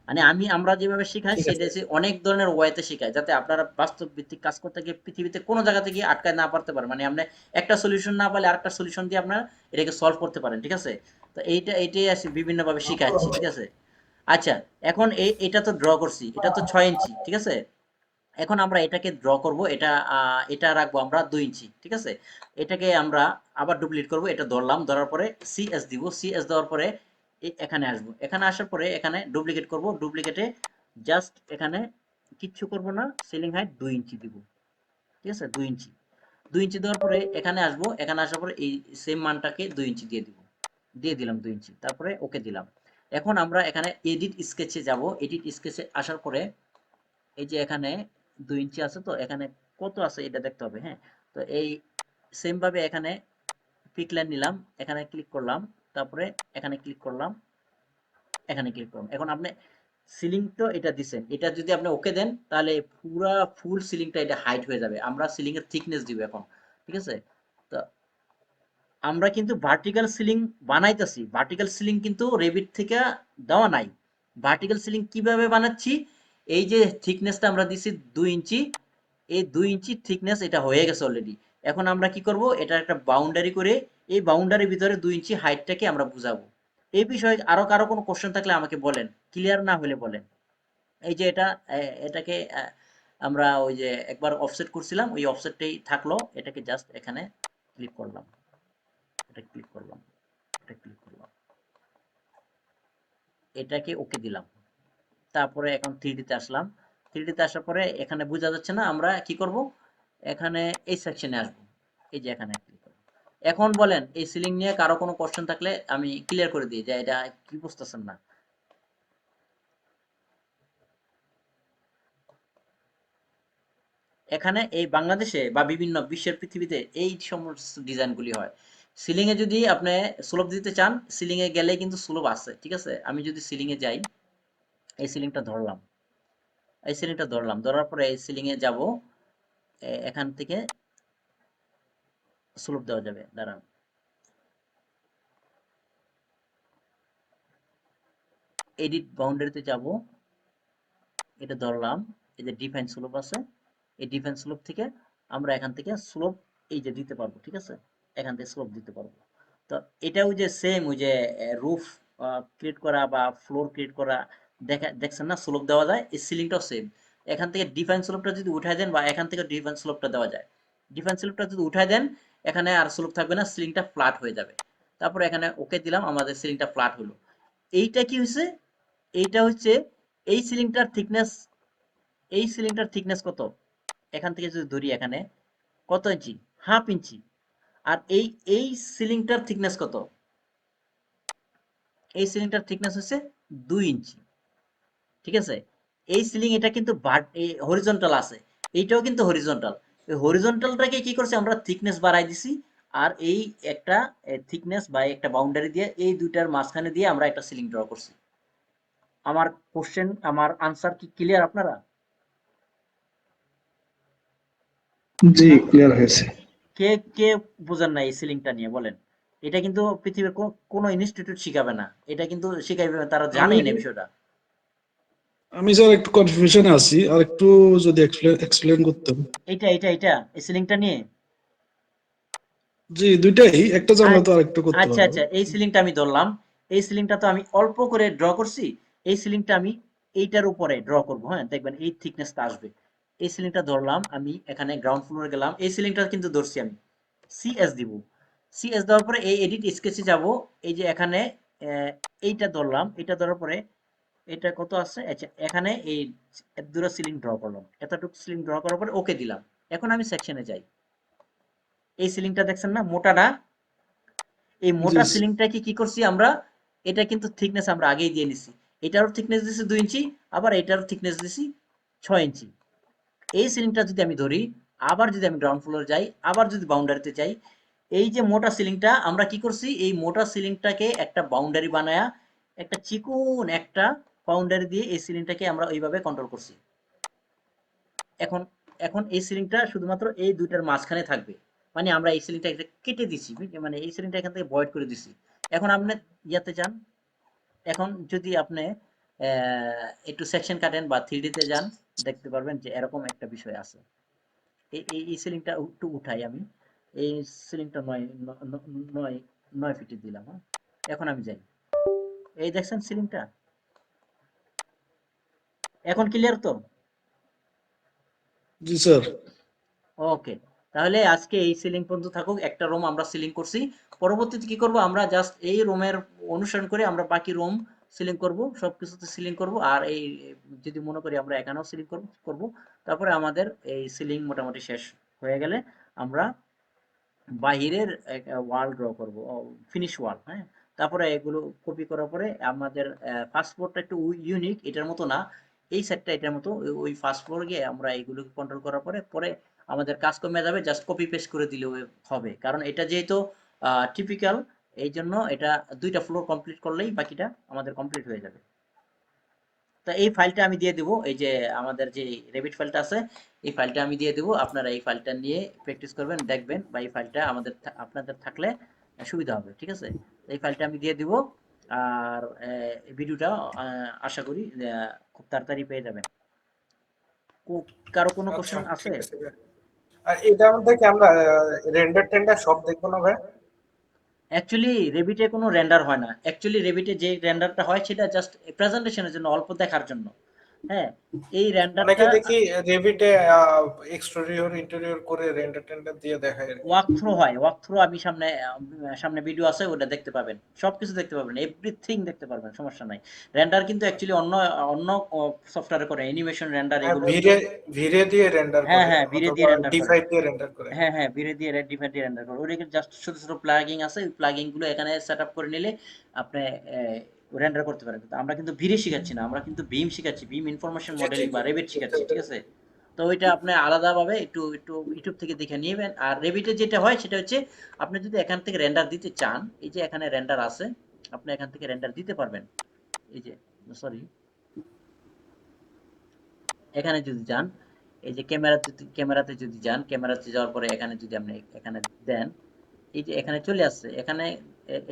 মানে আমরা যেভাবে শিখাই ঠিক সেটা আছে। হচ্ছে অনেক ধরনের ওয়েতে শেখায়, যাতে আপনারা বাস্তব ভিত্তিক কাজ করতে গিয়ে পৃথিবীতে কোনো জায়গাতে গিয়ে আটকায় না পারতে পারেন। মানে আপনি একটা সলিউশন না পারলে আরেকটা সলিউশন দিয়ে আপনারা এটাকে সলভ করতে পারেন, ঠিক আছে? তো এইটাই আছে, বিভিন্নভাবে শিখাচ্ছি, ঠিক আছে? আচ্ছা, এখন এটা তো ড্র করছি, এটা তো 6 ইঞ্চি, ঠিক আছে? এখন আমরা এটাকে ড্র করব, এটা রাখবো আমরা 2 ইঞ্চি, ঠিক আছে? এটাকে আমরা আবার ডুপ্লিকেট করব, এটা ধরলাম, ধরার পরে সিএস দিব, সিএস দেওয়ার পরে এখানে আসবো, এখানে আসার পরে এখানে ডুপ্লিকেট করব, ডুপ্লিকেটে জাস্ট এখানে কিচ্ছু করব না, সিলিং হাইট 2 ইঞ্চি দিব, ঠিক আছে? 2 ইঞ্চি, 2 ইঞ্চি দেওয়ার পরে এখানে আসবো, এখানে আসার পরে এই সেম মানটাকে 2 ইঞ্চি দিয়ে দিব, দিয়ে দিলাম 2 ইঞ্চি, তারপরে ওকে দিলাম। এখন আমরা এখানে এডিট স্কেচে যাব, এডিট স্কেচে আসার পরে এই যে এখানে 2 ইঞ্চি আছে, তো এখানে কত আছে এটা দেখতে হবে, হ্যাঁ? তো এই সেম ভাবে এখানে পিক লাইন নিলাম, এখানে ক্লিক করলাম, তারপরে এখানে ক্লিক করলাম, এখানে ক্লিক করলাম। এখন আপনি সিলিং তো এটা দিছেন, এটা যদি আপনি ওকে দেন তাহলে পুরা ফুল সিলিংটা এটা হাইট হয়ে যাবে। আমরা সিলিং এর থিকনেস দিব এখন, ঠিক আছে? তো আমরা কিন্তু ভার্টিক্যাল সিলিং বানাইতেছি, ভার্টিক্যাল সিলিং কিন্তু রেভিট থেকে দেওয়া নাই। ভার্টিক্যাল সিলিং কিভাবে বানাচ্ছি, এই যে থিকনেসটা আমরা দিছি 2 ইঞ্চি, এই 2 ইঞ্চি থিকনেস এটা হয়ে গেছে অলরেডি। এখন আমরা কি করব, এটা একটা বাউন্ডারি করে এই বাউন্ডারির ভিতরে 2 ইঞ্চি হাইটটাকে আমরা বুঝাবো। এই বিষয়ে আরো কারো কোনো কোশ্চেন থাকলে আমাকে বলেন, ক্লিয়ার না হলে বলেন। এই যে এটাকে আমরা ওই যে একবার অফসেট করছিলাম, ওই অফসেটটাই থাকলো, এটাকে জাস্ট এখানে ক্লিক করলাম, এটা ক্লিক করলাম, এটা ক্লিক করলাম, এটাকে ওকে দিলাম। তারপরে এখন 3D তে আসলাম, 3D তে আসার পরে এখানে বোঝা যাচ্ছে না, আমরা কি করব, এখানে এই সেকশনে আসবো, এই যে এখানে ক্লিক করব। এখন বলেন এই সিলিং নিয়ে কারো কোনো কোশ্চেন থাকলে আমি ক্লিয়ার করে দিই যে এটা কি বুঝতেছেন না। এখানে এই বাংলাদেশে বা বিভিন্ন বিশ্বের পৃথিবীতে এই সমস্ত ডিজাইনগুলি হয়। সিলিং এ যদি আপনি স্লোপ দিতে চান, সিলিং এ গেলে কিন্তু স্লোপ আছে, ঠিক আছে? আমি যদি সিলিং এ যাই, এই সিলিংটা ধরলাম, এই সিলিংটা ধরলাম, ধরার পরে এই সিলিং এ যাব, এখান থেকে স্লোপ দেওয়া যাবে, দাঁড়ান, এডিট বাউন্ডারিতে যাব, এটা ধরলাম, এই যে ডিফাইন স্লোপ আছে, এই ডিফাইন স্লোপ থেকে আমরা এখান থেকে স্লোপ এই যে দিতে পারবো, ঠিক আছে? এখান থেকে স্লোপ দিতে পারবো। তো এটা ওই যে সেম ওই যে রুফ ক্রিয়েট করা বা ফ্লোর ক্রিয়েট করা, দেখছেন না স্লোপ দেওয়া যায়, এই সিলিংটাও সেম। এখান থেকে ডিফাইন স্লোপটা যদি উঠায় দেন, বা এখান থেকে ডিফাইন স্লোপটা দেওয়া যায়, ডিফাইন স্লোপটা যদি উঠায় দেন, এখানে আর স্লোপ থাকবে না, সিলিংটা ফ্ল্যাট হয়ে যাবে। তারপরে এখানে ওকে দিলাম, আমাদের সিলিংটা ফ্ল্যাট হলো। এইটা কি হয়েছে, এইটা হচ্ছে এই সিলিংটার থিকনেস, এই সিলিংটার থিকনেস কত, এখান থেকে যদি ধরি, এখানে কত ইঞ্চি, 1/2 ইঞ্চি। আর এই সিলিংটার থিকনেস কত, এই সিলিংটার থিকনেস হচ্ছে 2 ইঞ্চি, ঠিক আছে? এই সিলিং এটা কিন্তু হরিজন্টাল আছে, এইটাও কিন্তু হরিজন্টাল, এই হরিজন্টালটাকে কি করছি আমরা থিকনেস বাড়াই দিছি, আর এই একটা থিকনেস বা একটা বাউন্ডারি দিয়ে এই দুইটার মাঝখানে দিয়ে আমরা একটা সিলিং ড্র করছি। আমার কোশ্চেন, আমার আনসার কি ক্লিয়ার আপনারা? জি, ক্লিয়ার হয়েছে। কে কে বোঝেন না এই সিলিংটা নিয়ে বলেন? এটা কিন্তু পৃথিবীর কোনো ইনস্টিটিউট শিখাবে না, এটা কিন্তু শিখাইবে, তারা আমি জানেই না বিষয়টা। আমি স্যার একটু কনফিউশনে আছি, আর একটু যদি এক্সপ্লেন করতেন। এটা এই সিলিংটা নিয়ে জি, দুইটাই, একটা জানলে তো আচ্ছা আর একটু করতে আচ্ছা পারবো। আচ্ছা, এই সিলিংটা আমি ধরলাম। এই সিলিংটা তো আমি অল্প করে ড্র করছি। এই সিলিংটা আমি এইটার উপরে ড্র করব, হ্যাঁ দেখবেন এই থিকনেসটা আসবে। এই সিলিংটা ধরলাম, আমি এখানে গ্রাউন্ড ফ্লোরে গেলাম, এই সিলিংটা কিন্তু ধরছি আমি, সিএস দিব। সিএস দেওয়ার পরে এই এডিট স্কেচে যাব, এই যে এখানে এইটা ধরলাম, এটা ধরার পরে এটা কত আছে, আচ্ছা এখানে এই এত দূরে সিলিং ড্র করলাম, এতটুকু সিলিং ড্র করার পরে ওকে দিলাম। এখন আমি সেকশনে যাই, এই সিলিংটা দেখছেন না মোটাটা, এই জি মোটা সিলিংটাকে কি করছি আমরা, এটা কিন্তু থিকনেস আমরা আগেই দিয়ে নিছি। এটারও থিকনেস দিছি 2 ইঞ্চি, আবার এটারও থিকনেস দিছি 6 ইঞ্চি। এই সিলিংটা যদি আমি ধরি, আবার যদি আমি গ্রাউন্ড ফ্লোরে যাই, আবার যদি বাউন্ডারিতে যাই, এই যে মোটা সিলিংটা আমরা কি করছি, এই মোটা সিলিংটাকে একটা বাউন্ডারি বানায়া, একটা চিকন একটা বাউন্ডারি দিয়ে এই সিলিংটাকে আমরা ওইভাবে কন্ট্রোল করছি। এখন এখন এই সিলিংটা শুধুমাত্র এই দুইটার মাঝখানে থাকবে, মানে আমরা এই সিলিংটা কেটে দিছি, মানে এই সিলিংটা এখান থেকে ভয়েড করে দিছি। এখন আপনি ইয়াতে যান, এখন যদি আপনি একটু সেকশন কাটেন বা 3D তে যান, দেখতে পারবেন যে এরকম একটা বিষয় আছে। এই সিলিংটা একটু উঠাই আমি, এই সিলিংটা 9 ফিটে দিলাম, হ্যাঁ। এখন আমি যাই, এই দেখছেন সিলিংটা, এখন ক্লিয়ার তো? জি স্যার। ওকে, তাহলে আজকে এই সিলিং পর্যন্ত থাকুক। একটা রুম আমরা সিলিং করছি, পরবর্তীতে কি করব, আমরা জাস্ট এই রুমের অনুসরণ করে আমরা বাকি রুম সিলিং করব, সবকিছুতে সিলিং করব। আর এই যদি মনে করি আমরা এখানেও সিলিং করব, তারপরে আমাদের এই সিলিং মোটামুটি শেষ হয়ে গেলে আমরা বাহিরের ওয়াল ড্র করব, ফিনিশ ওয়াল, হ্যাঁ। তারপরে এগুলো কপি করার পরে আমাদের ফার্স্ট ফ্লোরটা একটু ইউনিক, এটার মতো না, এই সেটটা এটার মতো, ওই ফার্স্ট ফ্লোর গিয়ে আমরা এইগুলোকে কন্ট্রোল করার পরে পরে আমাদের কাজ কমে যাবে, জাস্ট কপি পেস্ট করে দিলে হবে, কারণ এটা যেহেতু টিপিক্যাল, এই জন্য এটা 2টা ফ্লোর কমপ্লিট করলেই বাকিটা আমাদের কমপ্লিট হয়ে যাবে। তো এই ফাইলটা আমি দিয়ে দিব, এই যে আমাদের যে রেভিট ফাইলটা আছে, এই ফাইলটা আমি দিয়ে দিব, আপনারা এই ফাইলটা নিয়ে প্র্যাকটিস করবেন, দেখবেন, বা এই ফাইলটা আপনাদের থাকলে সুবিধা হবে, ঠিক আছে? এই ফাইলটা আমি দিয়ে দিব, আর ভিডিওটা আশা করি খুব তাড়াতাড়ি পেয়ে যাবেন। কারো কোনো আচ্ছা কোশ্চেন আছে? ঠিক আছে ভাই। আর এটার মধ্যে কি আমরা রেন্ডার টেন্ডার সব দেখবো না ভাই? অ্যাকচুয়ালি রেভিটে কোনো রেন্ডার হয় না, অ্যাকচুয়ালি রেভিটে যে রেন্ডারটা হয় সেটা জাস্ট প্রেজেন্টেশনের জন্য, অল্প দেখার জন্য, হ্যাঁ। এই অনেকে রেন্ডারটা দেখি রেভিটে এক্সটেরিয়র ইন্টেরিয়র করে রেন্ডার টেন্ডার দিয়ে দেখায় আর কি। ওয়াক থ্রু হয়, ওয়াক থ্রু আমি সামনে ভিডিও আছে, ওটা দেখতে পাবেন, সবকিছু দেখতে পাবেন, এভরিথিং দেখতে পারবেন, সমস্যা নাই। রেন্ডার কিন্তু অ্যাকচুয়ালি অন্য অন্য সফটওয়্যারে করে, অ্যানিমেশন রেন্ডার হ্যাঁ, এগুলো কিন্তু। ভিরে ভিরে দিয়ে রেন্ডার হ্যাঁ করে হ্যাঁ, ভিরে দিয়ে অথবা রেন্ডার করে। ডি5 দিয়ে রেন্ডার করে। হ্যাঁ হ্যাঁ, ভিরে দিয়ে রেডিফাই দিয়ে রেন্ডার করে, ওটাকে জাস্ট ছোট ছোট প্লাগইন আছে, ওই প্লাগইন গুলো এখানে সেট আপ করে নিলে আপনি রেন্ডার করতে পারেন। কিন্তু আমরা কিন্তু ভিরে শিখাচ্ছি না, আমরা কিন্তু বিম শিখাচ্ছি, বিম ইনফরমেশন জি জি মডেলিং বা রেভিট বুঝতে শিখাচ্ছি, ঠিক পেরেছি। আছে? তো ওইটা আপনি আলাদাভাবে একটু একটু ইউটিউব থেকে দেখে নিবেন। আর রেভিটে যেটা হয় সেটা হচ্ছে, আপনি যদি এখান থেকে রেন্ডার দিতে চান, এই যে এখানে রেন্ডার আছে, আপনি এখান থেকে রেন্ডার দিতে পারবেন। এই যে, সরি, এখানে যদি যান, এই যে ক্যামেরাতে যদি যান, ক্যামেরাতে যাওয়ার পরে এখানে যদি আপনি এখানে দেন, এই যে এখানে চলে আসছে, এখানে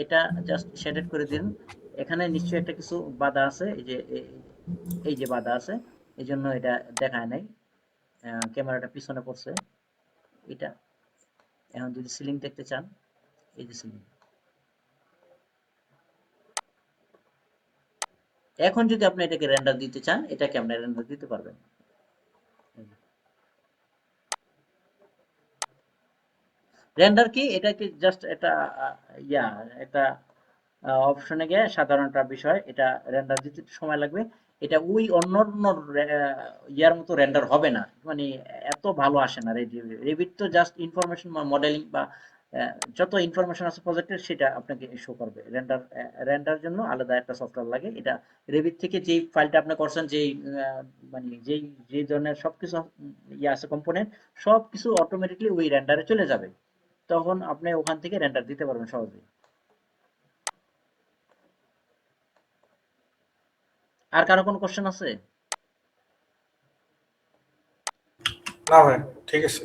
এটা জাস্ট শেডেড করে দিন। এখানে নিশ্চয়ই একটা কিছু বাধা আছে, এই যে এই যে বাধা আছে, এই জন্য এটা দেখায় নাই, ক্যামেরাটা পিছনে পড়ছে এটা। এখন যদি সিলিং দেখতে চান, এই যে সিলিং, এখন যদি আপনি এটাকে রেন্ডার দিতে চান, এটাকে আপনি রেন্ডার দিতে পারবেন। রেন্ডার কি, এটা কি জাস্ট এটা ইয়া একটা অপশনে গিয়ে সাধারণ একটা বিষয়, এটা রেন্ডার দিতে একটু সময় লাগবে। এটা ওই অন্য অন্য ইয়ার মতো রেন্ডার হবে না, মানে এত ভালো আসে না। রেভিট তো জাস্ট ইনফরমেশন মডেলিং বা যত ইনফরমেশন আছে প্রজেক্টের সেটা আপনাকে শো করবে। রেন্ডার জন্য আলাদা একটা সফটওয়্যার লাগে। এটা রেভিট থেকে যেই ফাইলটা আপনি করছেন, যেই মানে যে ধরনের সবকিছু ইয়ে আছে কম্পোনেন্ট, সবকিছু অটোমেটিকলি ওই রেন্ডারে চলে যাবে। তখন আপনি ওখান থেকে রেন্ডার দিতে পারবেন সহজেই। আর কারো কোনো কোশ্চেন আছে? না ভাই, ঠিক আছে।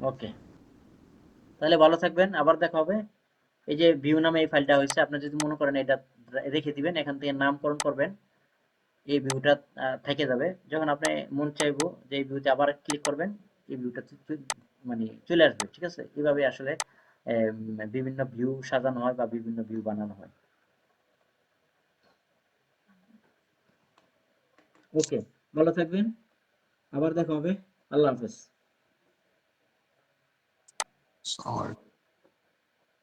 ওকে, তাহলে ভালো থাকবেন, আবার দেখা হবে। এই যে ভিউ নামে এই ফাইলটা হয়েছে, আপনি যদি মনে করেন এটা রেখে দিবেন, এখান থেকে নামকরণ করবেন, এই ভিউটা থেকে যাবে। যখন আপনি মন চাইবো যে এই ভিউতে আবার ক্লিক করবেন, এই ভিউটা মানে চলে আসবে। ঠিক আছে, এইভাবে আসলে বিভিন্ন ভিউ সাজানো হয় বা বিভিন্ন ভিউ বানানো হয়। ওকে, ভালো থাকবেন, আবার দেখা হবে। আল্লাহ হাফেজ। Sorry.